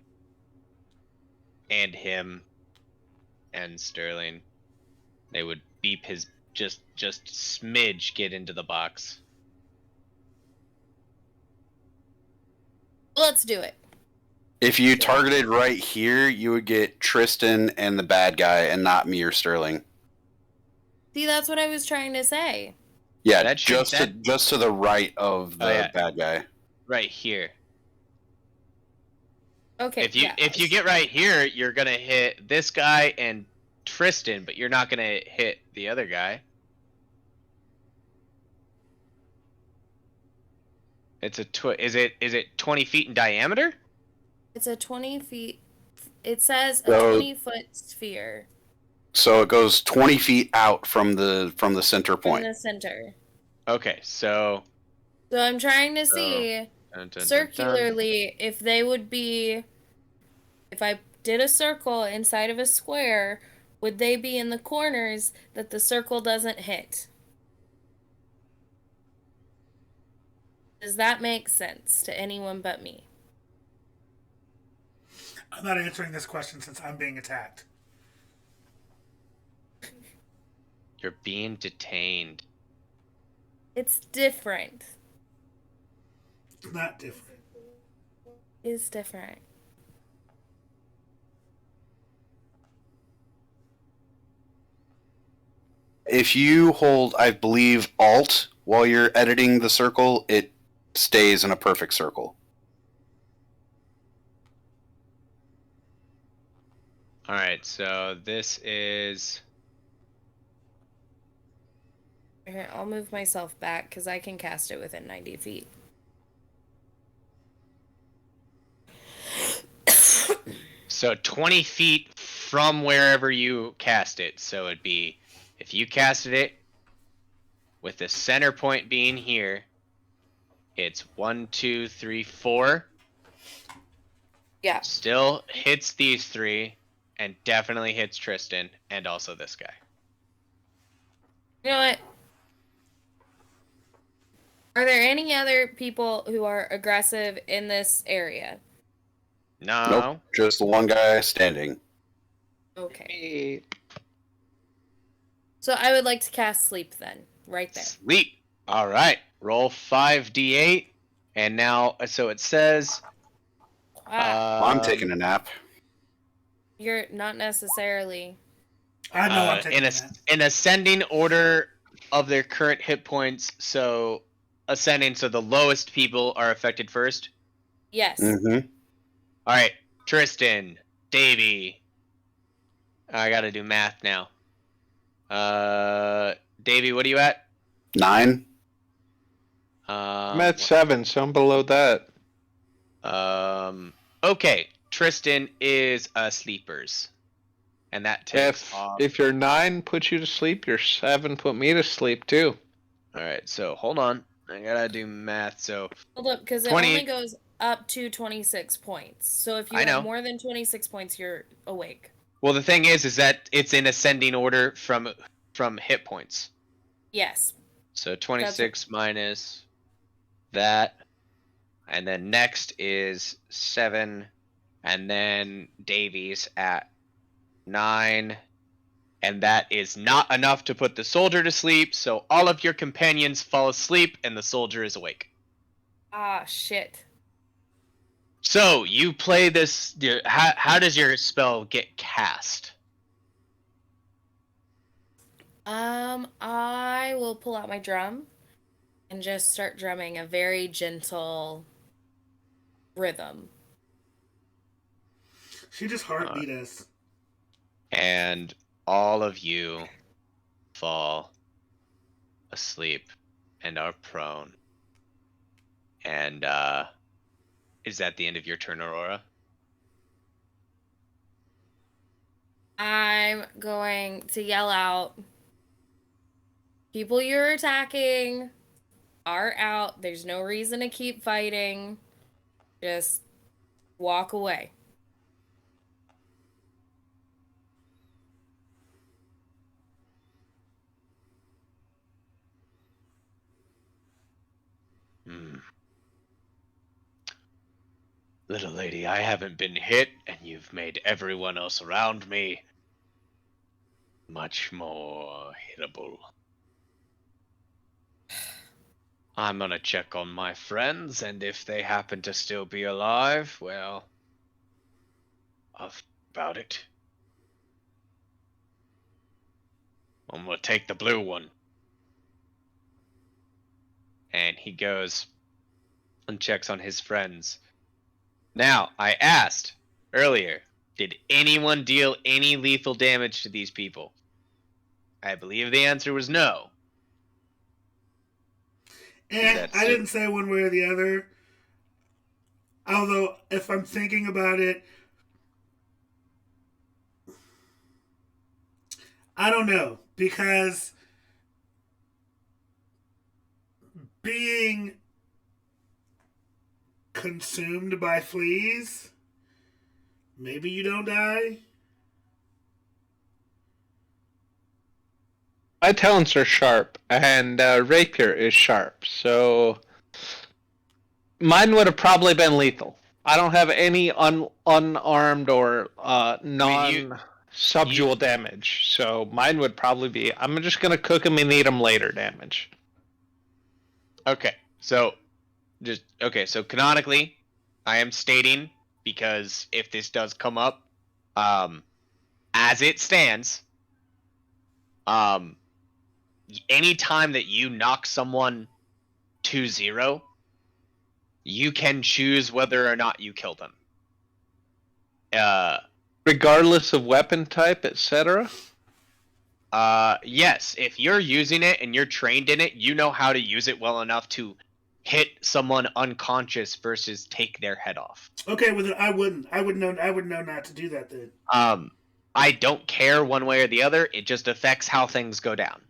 and him and Sterling. They would beep his just smidge get into the box. Let's do it. If you targeted right here, you would get Tristan and the bad guy, and not me or Sterling. See, that's what I was trying to say. Yeah, just to the right of the bad guy. Right here. Okay. If you get right here, you're gonna hit this guy and Tristan, but you're not gonna hit the other guy. It's is it 20 feet in diameter? It's a 20 feet. It says a 20-foot sphere. So it goes 20 feet out from the center point. In the center. Okay, so I'm trying to see circularly if they would be. If I did a circle inside of a square, would they be in the corners that the circle doesn't hit? Does that make sense to anyone but me? I'm not answering this question since I'm being attacked. You're being detained. It's different. It's not different. It's different. If you hold, I believe, Alt while you're editing the circle, it stays in a perfect circle. All right, so this is. Okay, I'll move myself back because I can cast it within 90 feet. So 20 feet from wherever you cast it. So it'd be if you casted it with the center point being here, it's 1, 2, 3, 4. Yeah. Still hits these 3 and definitely hits Tristan and also this guy. You know what? Are there any other people who are aggressive in this area? No. Nope, just the one guy standing. Okay. So I would like to cast sleep then, right there. Sleep. All right. Roll 5d8. And now, so it says. Wow. I'm taking a nap. You're not necessarily. I know I'm taking that. In ascending order of their current hit points. So ascending, so the lowest people are affected first. Yes. Mm-hmm. All right. Tristan, Davey. I got to do math now. Davey, what are you at? 9. I'm at 7, so I'm below that. Okay. Tristan is a sleepers. And that takes off. If your 9 puts you to sleep, your 7 put me to sleep too. Alright, so hold on. I gotta do math. So Hold up, because it 20 only goes up to 26 points. So if you I know. have more than 26 points, you're awake. Well, the thing is that it's in ascending order from hit points. Yes. So 26 minus that. And then next is 7. And then Davies at 9. And that is not enough to put the soldier to sleep. So all of your companions fall asleep and the soldier is awake. Ah, shit. So you play this. How does your spell get cast? I will pull out my drum and just start drumming a very gentle rhythm. She just heartbeat us. And all of you fall asleep and are prone. And is that the end of your turn, Aurora? I'm going to yell out, people you're attacking are out. There's no reason to keep fighting. Just walk away. Little lady, I haven't been hit, and you've made everyone else around me much more hittable. I'm gonna check on my friends, and if they happen to still be alive, well, I'll think about it. I'm gonna take the blue one. And he goes and checks on his friends. Now, I asked earlier, did anyone deal any lethal damage to these people? I believe the answer was no. I didn't say one way or the other. Although, if I'm thinking about it, I don't know. Because being consumed by fleas, maybe you don't die. My talents are sharp, and rapier is sharp, so mine would have probably been lethal. I don't have any unarmed or non-subdual damage, so mine would probably be, I'm just going to cook them and eat them later damage. Okay, so canonically, I am stating, because if this does come up, as it stands, any time that you knock someone to 0, you can choose whether or not you kill them. regardless of weapon type, etc. Yes. If you're using it and you're trained in it, you know how to use it well enough to hit someone unconscious versus take their head off. Okay, well then I wouldn't. I would know not to do that then. I don't care one way or the other. It just affects how things go down.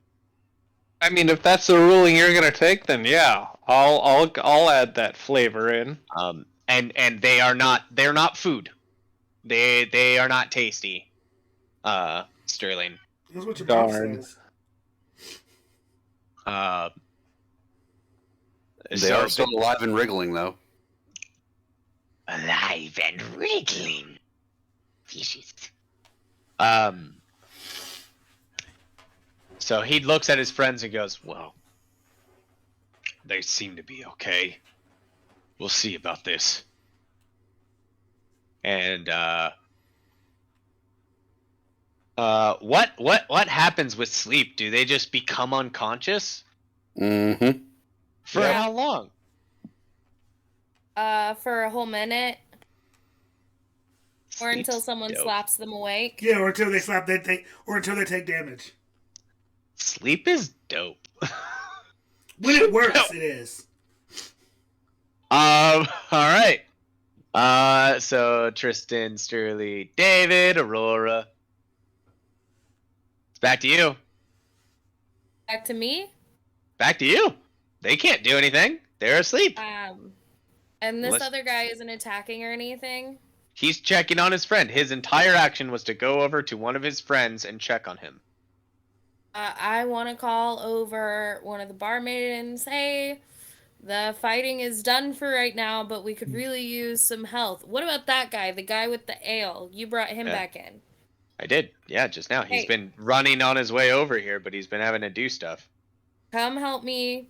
I mean, if that's the ruling you're gonna take, then yeah, I'll add that flavor in. And they're not food. They are not tasty. Sterling. That's what your mom Darn. says. They are still alive and wriggling, though. Alive and wriggling. Fishes. So he looks at his friends and goes, well, they seem to be okay. We'll see about this. And, what happens with sleep? Do they just become unconscious? Mm-hmm. For Yeah. how long? For a whole minute, or until Sleep's someone dope. slaps them awake. Yeah, or until they slap, or until they take damage. Sleep is dope. When it works, it is. All right. So Tristan, Sterling, David, Aurora. It's back to you. Back to me. Back to you. They can't do anything. They're asleep. And this Unless- other guy isn't attacking or anything. He's checking on his friend. His entire action was to go over to one of his friends and check on him. I want to call over one of the barmaidens. Hey, the fighting is done for right now, but we could really use some health. What about that guy, the guy with the ale? You brought him Yeah. back in. I did. Yeah, just now. He's Hey. been running on his way over here, but he's been having to do stuff. Come help me.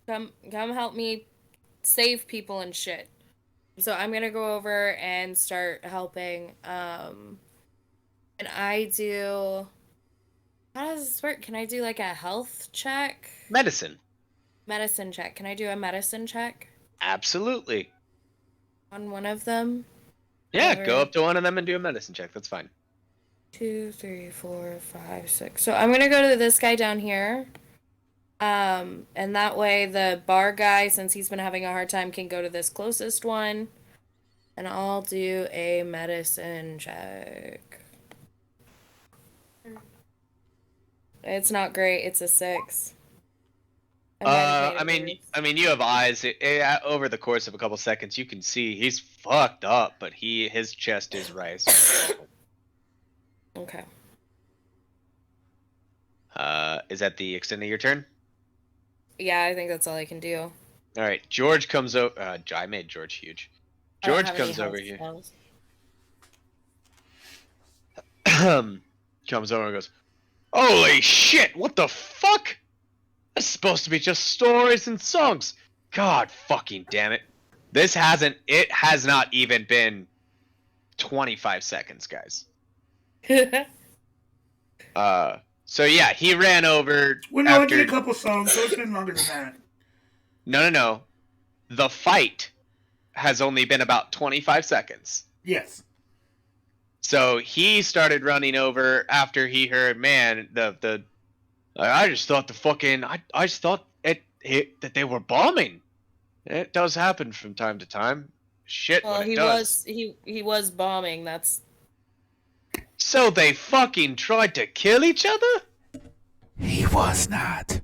Come help me save people and shit. So I'm gonna go over and start helping. And I do. How does this work? Can I do like a health check? Medicine. Medicine check. Can I do a medicine check Absolutely. on one of them? Yeah, Or- go up to one of them and do a medicine check. That's fine. 2, 3, 4, 5, 6. So I'm gonna go to this guy down here. And that way the bar guy, since he's been having a hard time, can go to this closest one. And I'll do a medicine check. It's not great. It's a 6. I mean, you have eyes. Over the course of a couple seconds, you can see he's fucked up, but his chest is rising. Okay. Is that the extent of your turn? Yeah, I think that's all I can do. All right, George comes over. I made George huge. I don't George have any comes over health here. spells. Comes over and goes, "Holy shit! What the fuck? It's supposed to be just stories and songs. God fucking damn it! It has not even been 25 seconds, guys." So yeah, he ran over. Well, no, I after... did a couple songs, so it's been longer than that. No. The fight has only been about 25 seconds. Yes. So he started running over after he heard, man, I just thought I just thought that they were bombing. It does happen from time to time. Shit, Well, when it he does. he was bombing. That's So they fucking tried to kill each other? He was not.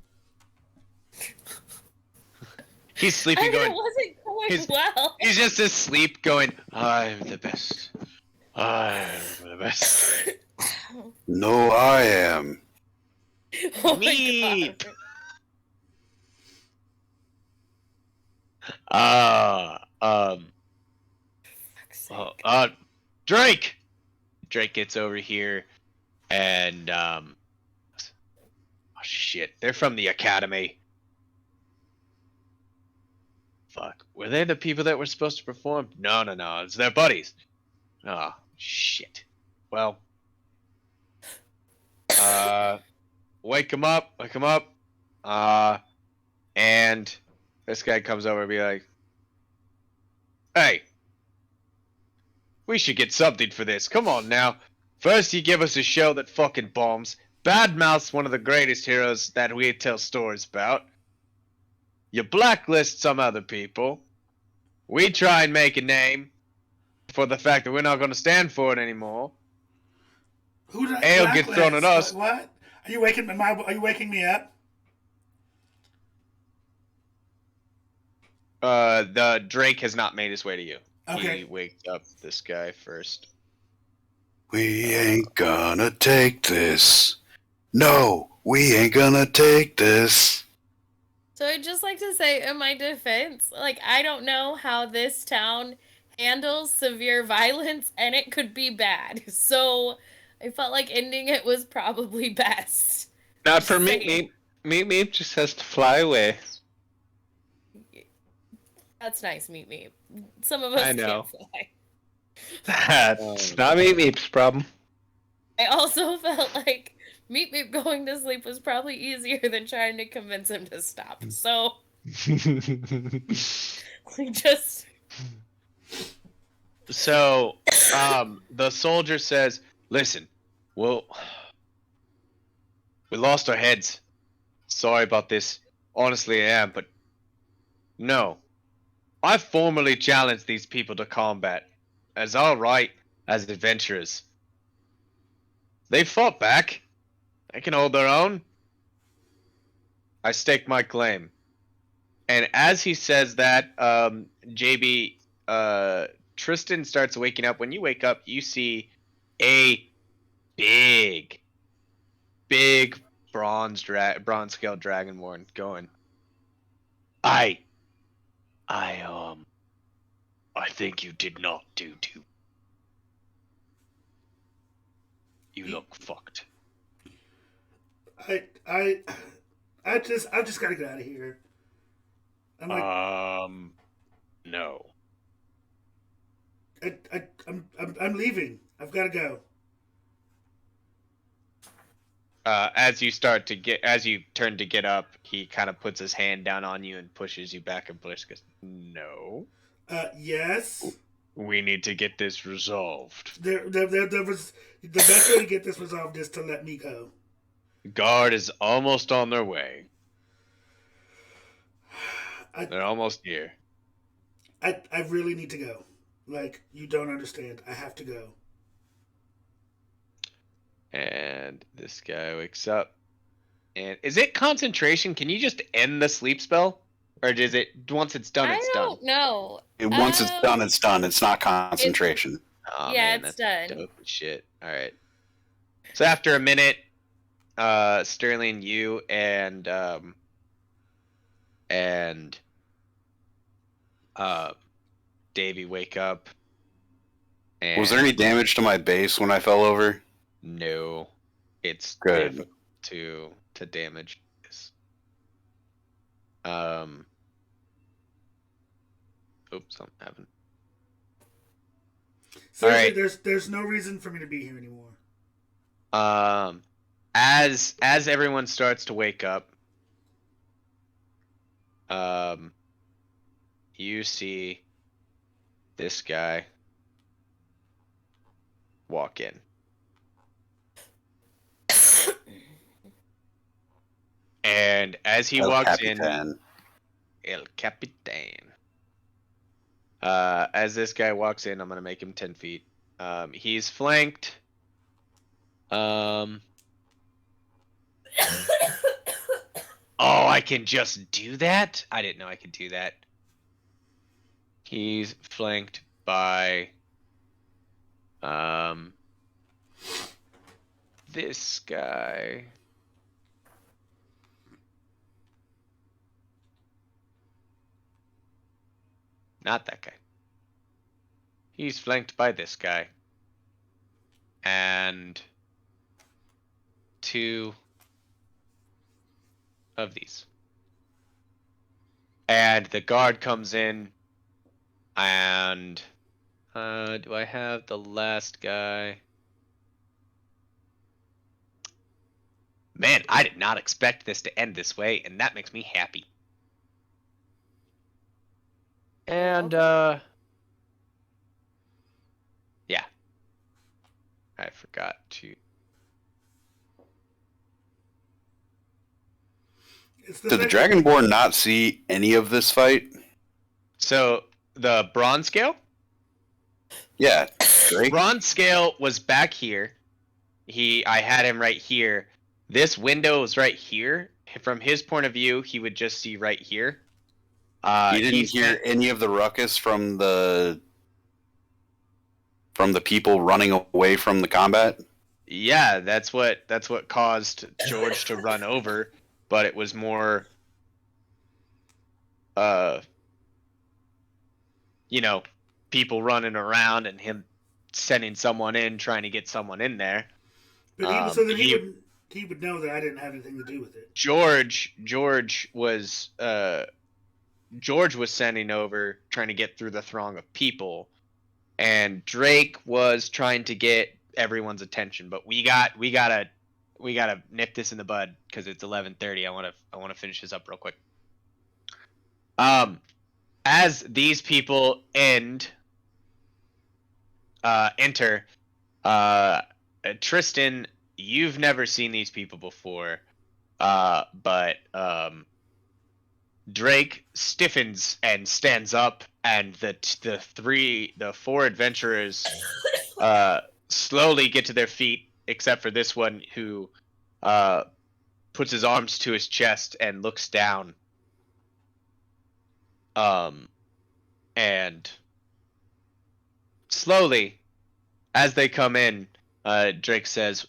He's sleeping it going, wasn't going he's- well. he's just asleep going, I'm the best. I'm the best. No, I am. Oh my Me. God. Fuck's sake. Drake! Drake gets over here and, oh shit, they're from the academy. Fuck, were they the people that were supposed to perform? No, it's their buddies. Oh, shit. Well, wake him up, and this guy comes over and be like, hey, We should get something for this. Come on now. First you give us a show that fucking bombs. Badmouth's one of the greatest heroes that we tell stories about. You blacklist some other people. We try and make a name for the fact that we're not going to stand for it anymore. Who did I Ale gets thrown at us. What? Are you waking? Are you waking me up? The Drake has not made his way to you. Okay. He wakes up this guy first. We ain't gonna take this. No, we ain't gonna take this. So I'd just like to say, in my defense, like, I don't know how this town handles severe violence, and it could be bad. So I felt like ending it was probably best. Not for Saying. Meep Meep. Meep Meep just has to fly away. That's nice, Meep Meep. Some of us I know. can't fly. That's not Meep Meep's problem. I also felt like Meep Meep going to sleep was probably easier than trying to convince him to stop. So, we just... So, the soldier says, listen, well, we lost our heads. Sorry about this. Honestly, I am, but no. I formally challenged these people to combat, as all right as adventurers. They fought back. They can hold their own. I stake my claim. And as he says that, JB, Tristan starts waking up. When you wake up, you see a big bronze scale dragonborn going. I think you did not do too. You look fucked. I just gotta get out of here. I'm like, No. I'm leaving. I've got to go. As you turn to get up, he kind of puts his hand down on you and pushes you back in place. Goes, no. Yes. We need to get this resolved. There was the best way to get this resolved is to let me go. Guard is almost on their way. They're almost here. I really need to go. Like, you don't understand. I have to go. And this guy wakes up. And is it concentration? Can you just end the sleep spell? Or does it, once it's done, it's done? I don't know. And once it's done, it's done. It's not concentration. Oh, Yeah, man, it's that's done. dope as shit. Alright. So after a minute, Sterling, you and Davey wake up. And Was there any damage to my base when I fell over? No. It's Good. difficult to damage this. Oops, something happened. Seriously, Alright. there's no reason for me to be here anymore. As everyone starts to wake up, you see this guy walk in. And as he walks in, El Capitan. As this guy walks in, I'm gonna make him 10 feet. He's flanked. Oh, I can just do that? I didn't know I could do that. He's flanked by this guy. Not that guy. He's flanked by this guy. And 2 of these. And the guard comes in. And do I have the last guy? Man, I did not expect this to end this way, and that makes me happy. And yeah, I forgot to. Did the Dragonborn not see any of this fight? So the bronze scale. Yeah, Drake. Bronze scale was back here. I had him right here. This window is right here. From his point of view, he would just see right here. You didn't hear any of the ruckus from the people running away from the combat? Yeah, that's what caused George to run over, but it was more people running around and him sending someone in, trying to get someone in there. But he would know that I didn't have anything to do with it. George was sending over, trying to get through the throng of people, and Drake was trying to get everyone's attention. But we gotta nip this in the bud because it's 11:30. I want to finish this up real quick. As these people enter, Tristan, you've never seen these people before, but Drake stiffens and stands up, and the four adventurers slowly get to their feet, except for this one who puts his arms to his chest and looks down. And slowly, as they come in, Drake says,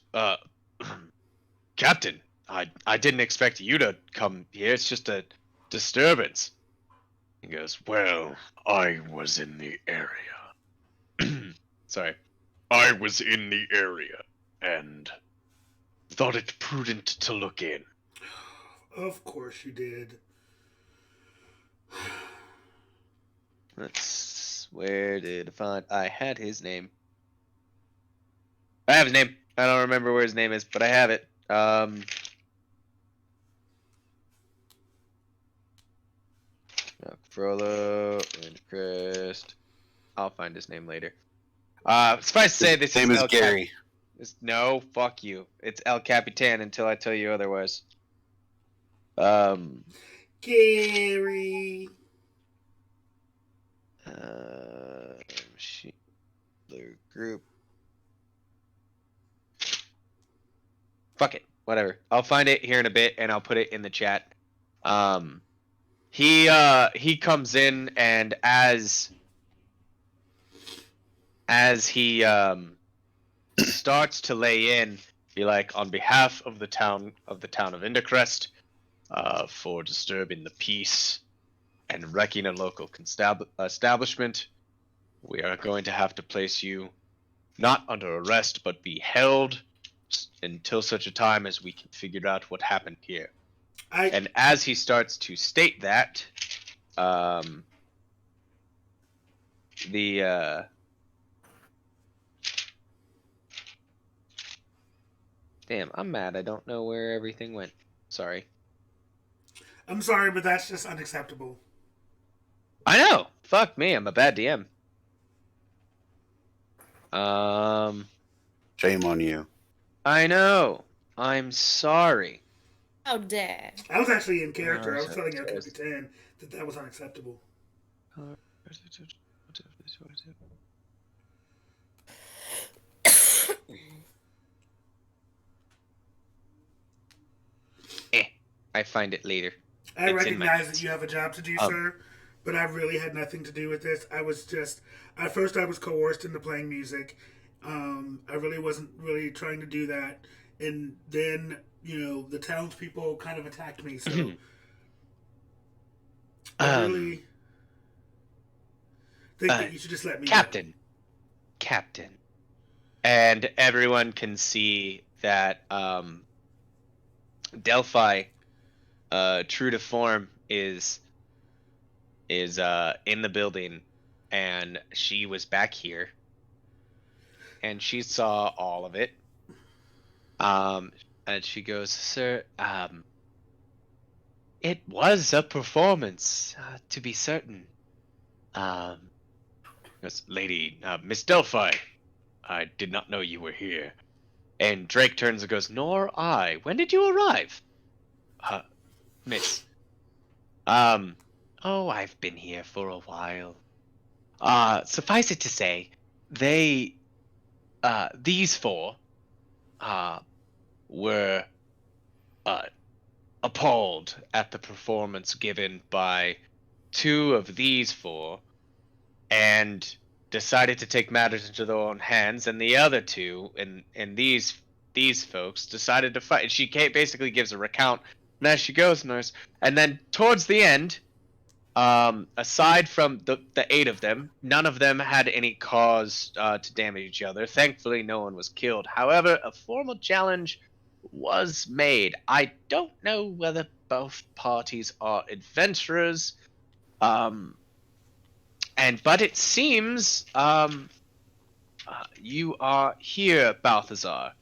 Captain, I didn't expect you to come here. It's just a disturbance. He goes, well, I was in the area. Sorry. I was in the area and thought it prudent to look in. Of course you did. Where did I find? I had his name. I have his name. I don't remember where his name is, but I have it. Frollo, endercrest. I'll find his name later. Suffice to say, this name is Gary. No, fuck you. It's El Capitan until I tell you otherwise. Gary. Group. Fuck it. Whatever. I'll find it here in a bit and I'll put it in the chat. He comes in, and as he starts to lay in, be like, on behalf of the town of Endercrest, for disturbing the peace and wrecking a local establishment, we are going to have to place you not under arrest, but be held until such a time as we can figure out what happened here. And as he starts to state that, damn, I'm mad. I don't know where everything went. Sorry. I'm sorry, but that's just unacceptable. I know. Fuck me. I'm a bad DM. Shame on you. I know. I'm sorry. How dare. I was actually in character. I was telling El Capitan that was unacceptable. I find it later. I recognize that you have a job to do, sir, but I really had nothing to do with this. I was just, at first I was coerced into playing music. I really wasn't really trying to do that. And then, the townspeople kind of attacked me, so I really think that you should just let me Captain. And everyone can see that Delphi, true to form, is in the building, and she was back here, and she saw all of it. And she goes, "Sir, it was a performance, to be certain. Lady, Miss Delphi, I did not know you were here. And Drake turns and goes, nor I. When did you arrive? Miss. Oh, I've been here for a while. Suffice it to say, these four, were, appalled at the performance given by two of these four, and decided to take matters into their own hands, and the other two, and these folks decided to fight. She basically gives a recount, and as she goes, nurse, and then towards the end, aside from the eight of them, none of them had any cause to damage each other. Thankfully, no one was killed. However, a formal challenge was made. I don't know whether both parties are adventurers, but it seems you are here, Balthazar.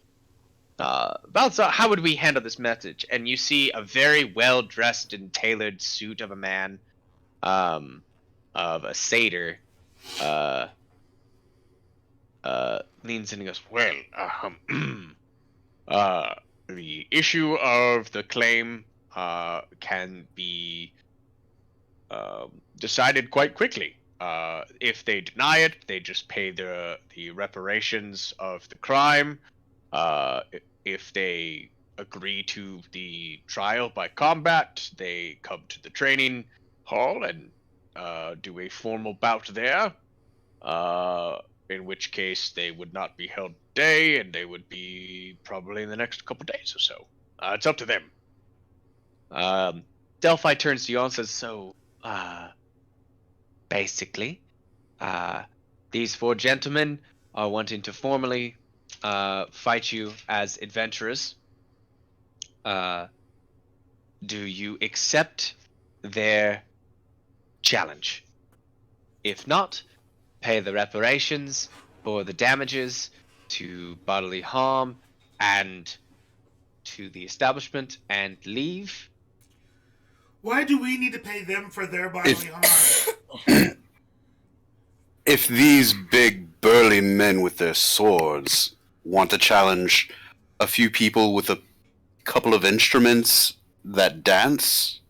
Balthazar, how would we handle this message? And you see a very well dressed and tailored suit of a man, of a satyr, leans in and goes, well, the issue of the claim can be decided quite quickly. If they deny it, they just pay the reparations of the crime. If they agree to the trial by combat, they come to the training hall and do a formal bout there. In which case they would not be held today, and they would be probably in the next couple days or so. It's up to them. Delphi turns to you and says, so, basically, these four gentlemen are wanting to formally fight you as adventurers. Do you accept their challenge? If not, pay the reparations for the damages to bodily harm and to the establishment and leave. Why do we need to pay them for their bodily harm? If these big burly men with their swords want to challenge a few people with a couple of instruments that dance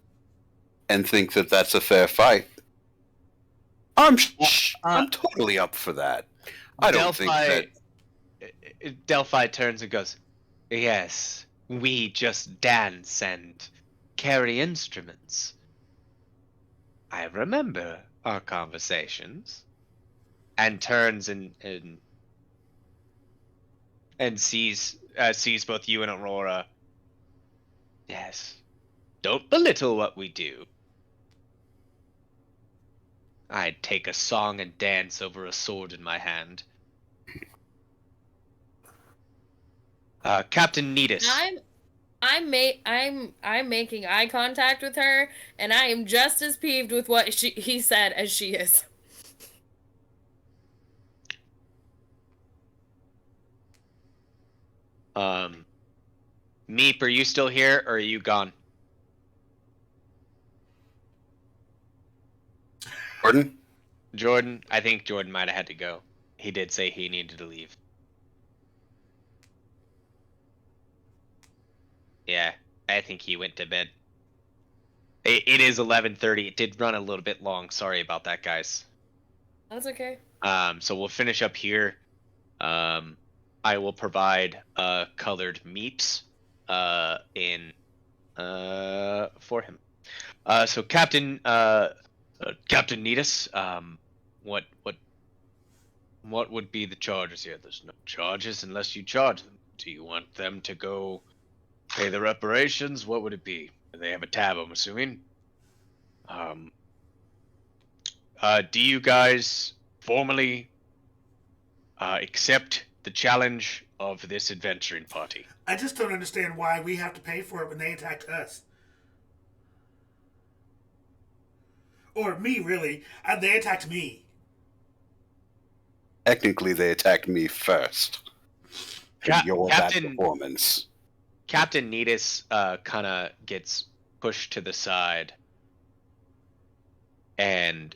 and think that that's a fair fight, I'm totally up for that. I don't think that... Delphi turns and goes, yes, we just dance and carry instruments. I remember our conversations. And turns and sees both you and Aurora. Yes. Don't belittle what we do. I'd take a song and dance over a sword in my hand. Captain Needus. I'm making eye contact with her, and I am just as peeved with what he said as she is. Meep, are you still here or are you gone? Jordan? I think Jordan might have had to go. He did say he needed to leave. Yeah, I think he went to bed. It is 11:30. It did run a little bit long. Sorry about that, guys. That's okay. So we'll finish up here. I will provide colored meats in for him. So Captain Needus, what would be the charges here? There's no charges unless you charge them. Do you want them to go pay the reparations? What would it be? They have a tab, I'm assuming. Do you guys formally accept the challenge of this adventuring party? I just don't understand why we have to pay for it when they attacked us. Or me, really. They attacked me. Technically, they attacked me first. Your bad performance. Captain Needus kind of gets pushed to the side, and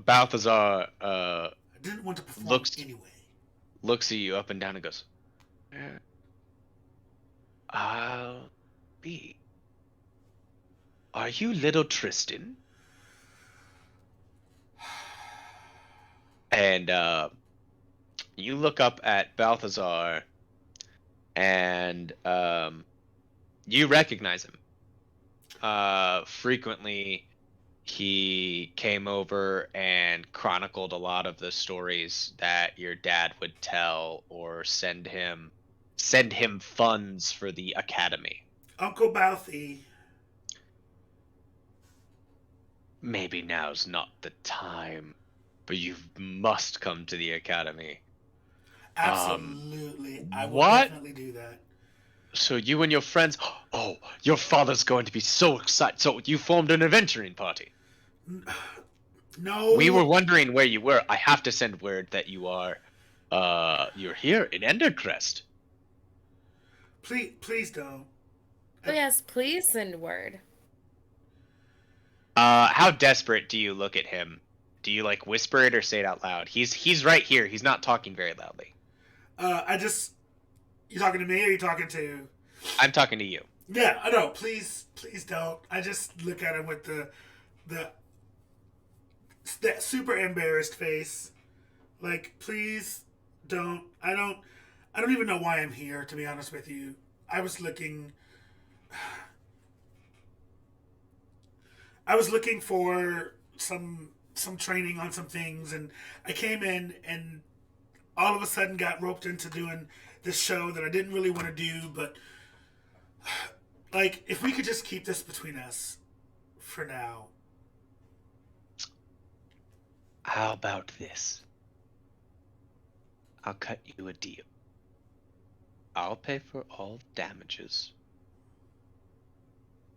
Balthazar I didn't want to perform anyway. looks at you up and down and goes, "Where I'll be. Are you little Tristan?" And you look up at Balthazar, and you recognize him. Frequently, he came over and chronicled a lot of the stories that your dad would tell, or send him funds for the academy. Uncle Balthy. Maybe now's not the time, but you must come to the academy. Absolutely. I will what? definitely do that. So you and your friends, oh, your father's going to be so excited. So you formed an adventuring party. No. We were wondering where you were. I have to send word that you are, you're here in Endercrest. Please don't. Oh, yes, please send word. How desperate do you look at him? Do you like whisper it or say it out loud? He's right here. He's not talking very loudly. You talking to me or are you talking to? I'm talking to you. Yeah, I know. Please don't. I just look at him with that super embarrassed face. Like, please don't. I don't even know why I'm here, to be honest with you. I was looking for some training on some things, and I came in and all of a sudden got roped into doing this show that I didn't really want to do, but like, if we could just keep this between us for now. How about this? I'll cut you a deal. I'll pay for all damages.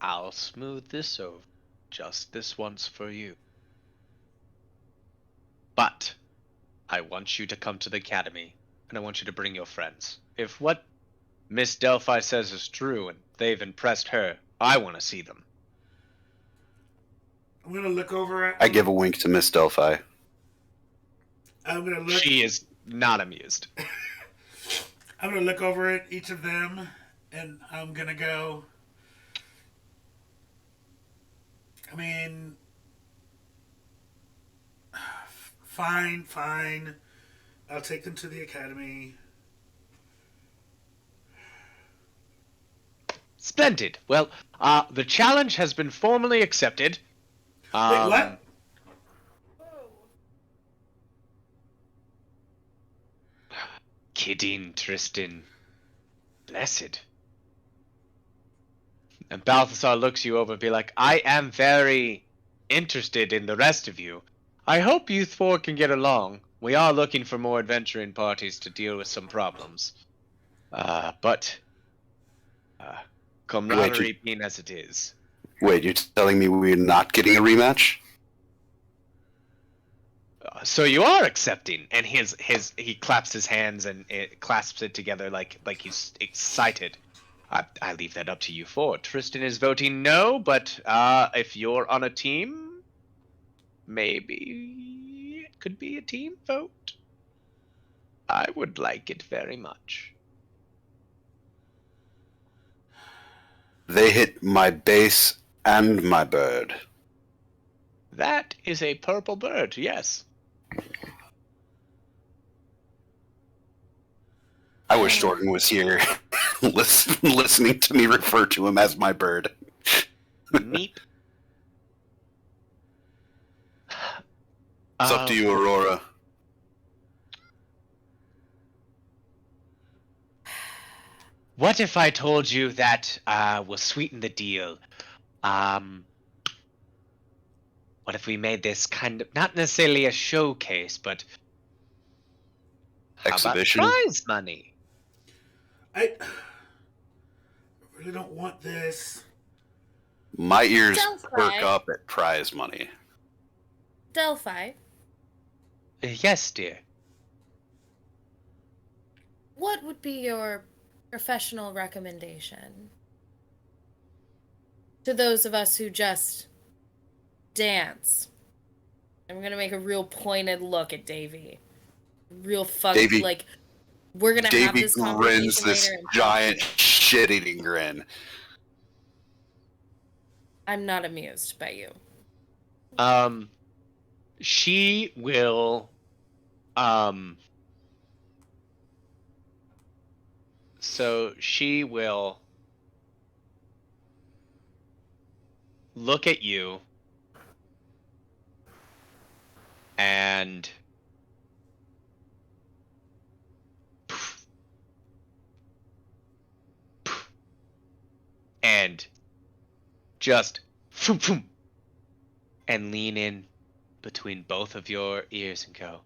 I'll smooth this over just this once for you. But I want you to come to the academy, and I want you to bring your friends. If what Miss Delphi says is true and they've impressed her, I want to see them. I'm gonna look over at. I give a wink to Miss Delphi. I'm gonna look. She is not amused. I'm gonna look over at each of them, and I'm gonna go. I mean, fine. I'll take them to the academy. Splendid. Well, the challenge has been formally accepted. Wait, what? Kidding, Tristan. Blessed. And Balthasar looks you over and be like, I am very interested in the rest of you. I hope you four can get along. We are looking for more adventuring parties to deal with some problems. But camaraderie being as it is. Wait, you're telling me we're not getting a rematch? So you are accepting, and he claps his hands and clasps it together like he's excited. I leave that up to you four. Tristan is voting no, but if you're on a team, maybe it could be a team vote. I would like it very much. They hit my base and my bird. That is a purple bird, yes. I wish Jordan was here listening to me refer to him as my bird. Neat. It's up to you, Aurora. What if I told you that we'll sweeten the deal? What if we made this kind of, not necessarily a showcase, but Exhibition? How about prize money? I really don't want this. My ears Delphi. perk up at prize money. Delphi, Yes, dear. what would be your professional recommendation to those of us who just dance? I'm gonna make a real pointed look at Davy. Real fucking Davy. like we're gonna have Davey this grins conversation this later. giant shit-eating grin. I'm not amused by you. She will, so she will look at you and just and lean in between both of your ears and go,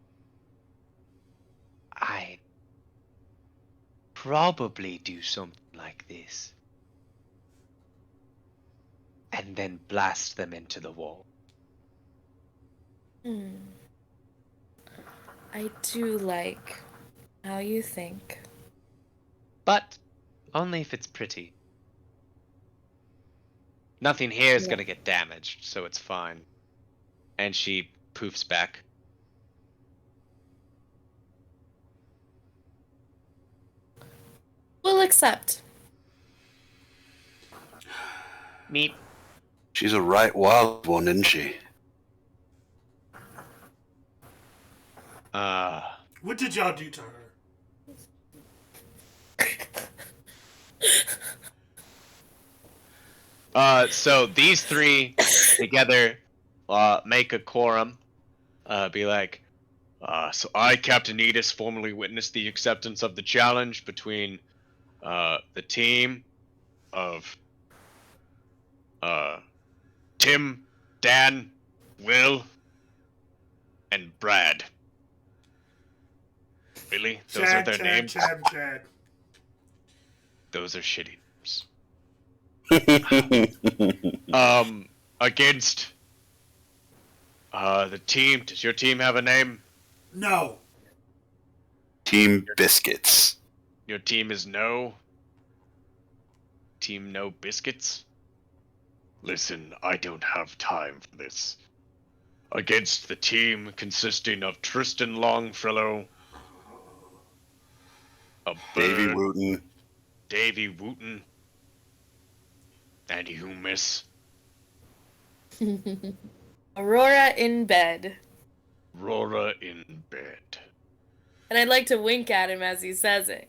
I probably do something like this. And then blast them into the wall. I do like how you think. But only if it's pretty. Nothing here is gonna get damaged, so it's fine. And she poofs back. We'll accept. Meep. She's a right wild one, isn't she? What did y'all do to her? So these three together make a quorum. Be like, so I, Captain Edis, formally witnessed the acceptance of the challenge between the team of Tim, Dan, Will, and Brad. Really? Those are their names? Chad. Those are shitty names. Against the team. Does your team have a name? No. Team Biscuits. Your team is no? Team No Biscuits? Listen, I don't have time for this. Against the team consisting of Tristan Longfellow, a Davy bird, Wooten. Davy Wooten, and you, miss. Aurora in bed. Aurora in bed. And I'd like to wink at him as he says it.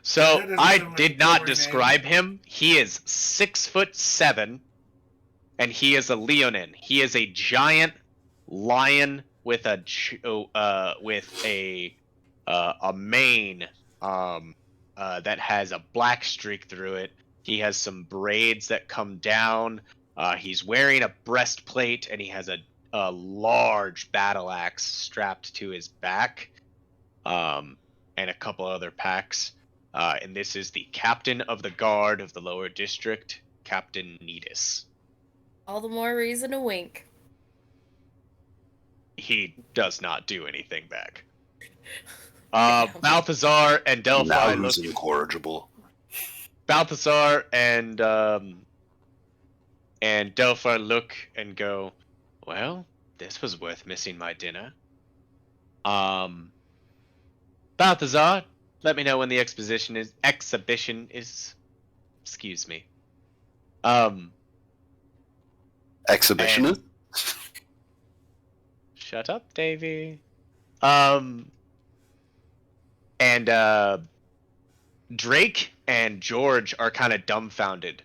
So That doesn't I sound like did a not Thor describe him. He is 6'7", and he is a leonin. He is a giant lion with a mane that has a black streak through it. He has some braids that come down. He's wearing a breastplate, and he has a large battle axe strapped to his back, and a couple other packs. And this is the captain of the guard of the lower district, Captain Needus. All the more reason to wink. He does not do anything back. Balthazar and Delphi Now look. who's incorrigible? Balthazar and Delphi look and go, well, this was worth missing my dinner. Balthazar, let me know when the exhibition is. Excuse me. Exhibitionist? Shut up, Davey. And Drake and George are kind of dumbfounded.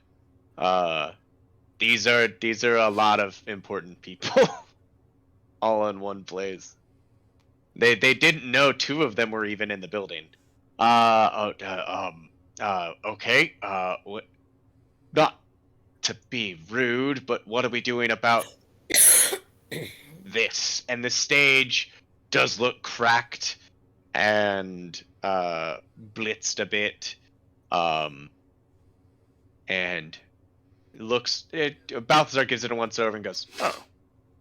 These are a lot of important people, all in one place. They didn't know two of them were even in the building. Okay. Not to be rude, but what are we doing about this? And the stage does look cracked and blitzed a bit, and Balthazar gives it a once over and goes, oh,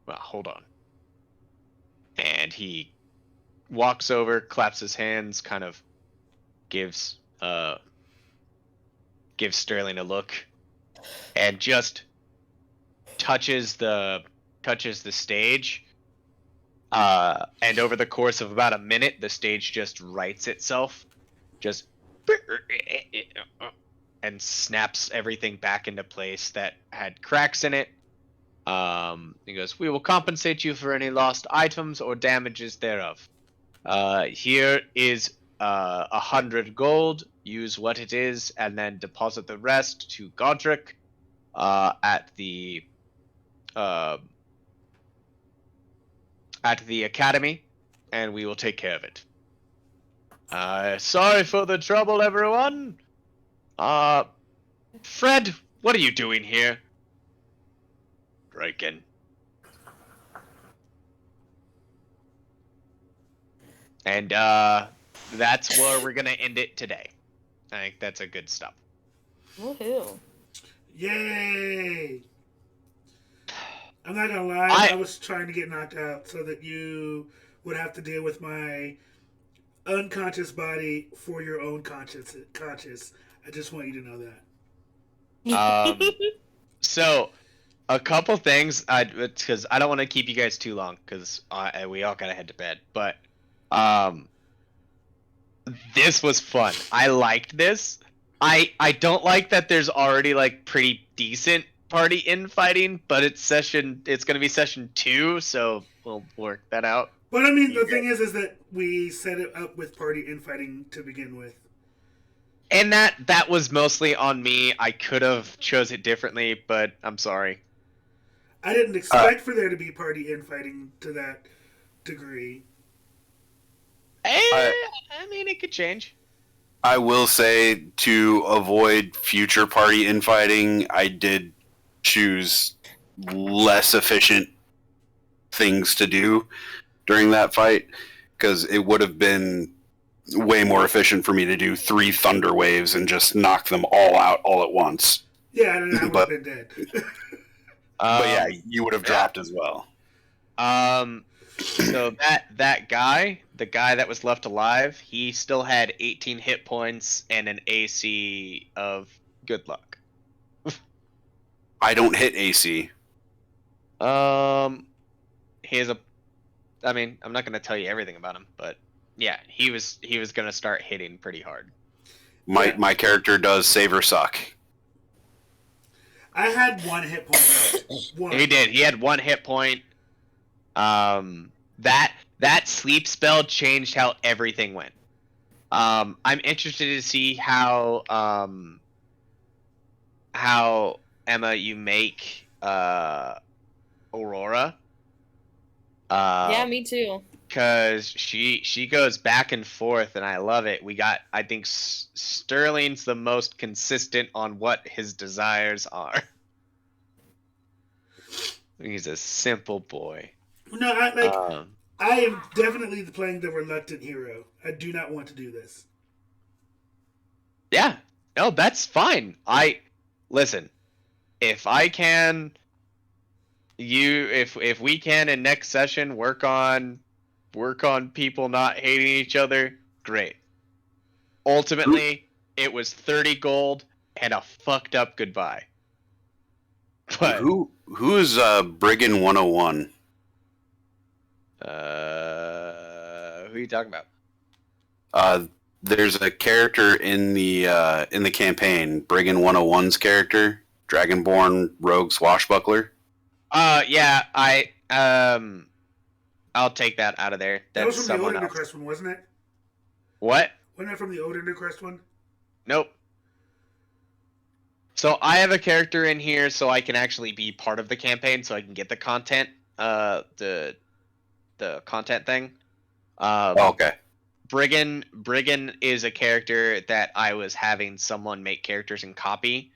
well, hold on. And he walks over, claps his hands, kind of gives Sterling a look, and just touches the stage. And over the course of about a minute, the stage just rights itself just and snaps everything back into place that had cracks in it. He goes, "We will compensate you for any lost items or damages thereof. Here is 100 gold. Use what it is, and then deposit the rest to Godric at the academy, and we will take care of it." Sorry for the trouble, everyone. Fred, what are you doing here? Drinking. And that's where we're gonna end it today. I think that's a good stop. Woohoo. Yay! I'm not gonna lie, I was trying to get knocked out so that you would have to deal with my unconscious body for your own conscious. I just want you to know that. So a couple things, because I don't want to keep you guys too long, because we all gotta head to bed. But this was fun. I liked this. I don't like that there's already like pretty decent party infighting, but it's gonna be session 2, so we'll work that out. But I mean, the thing is that we set it up with party infighting to begin with. And that was mostly on me. I could have chose it differently, but I'm sorry. I didn't expect for there to be party infighting to that degree. I mean, it could change. I will say, to avoid future party infighting, I did choose less efficient things to do during that fight, because it would have been way more efficient for me to do 3 thunder waves and just knock them all out all at once. Yeah, and I would have been dead. But yeah, you would have dropped as well. So that guy, the guy that was left alive, he still had 18 hit points and an AC of good luck. I don't hit AC. He has a. I mean, I'm not gonna tell you everything about him, but yeah, he was gonna start hitting pretty hard. My character does save or suck. I had 1 hit point left. One. He did. He had 1 hit point. That sleep spell changed how everything went. I'm interested to see how Emma you make Aurora. Yeah, me too. Because she goes back and forth, and I love it. I think Sterling's the most consistent on what his desires are. He's a simple boy. No, I am definitely playing the reluctant hero. I do not want to do this. Yeah, no, that's fine. Listen. If I can, if we can in next session work on people not hating each other, great. Ultimately, it was 30 gold and a fucked up goodbye. But who is Brigand 101? Who are you talking about? There's a character in the campaign, Brigand 101's character, Dragonborn Rogue Swashbuckler. Yeah, I'll take that out of there. That was from the old else. endercrest one, wasn't it? What? Wasn't that from the old endercrest one? Nope. So I have a character in here so I can actually be part of the campaign, so I can get the content, the content thing. Okay. Brigand is a character that I was having someone make characters and copy.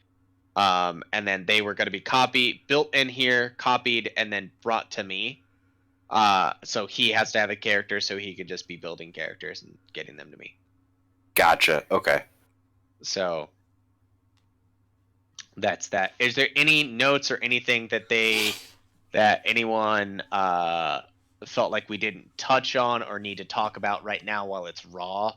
And then they were going to be built in here, copied, and then brought to me. So he has to have a character so he could just be building characters and getting them to me. Gotcha. Okay. So that's that. Is there any notes or anything that anyone felt like we didn't touch on or need to talk about right now while it's raw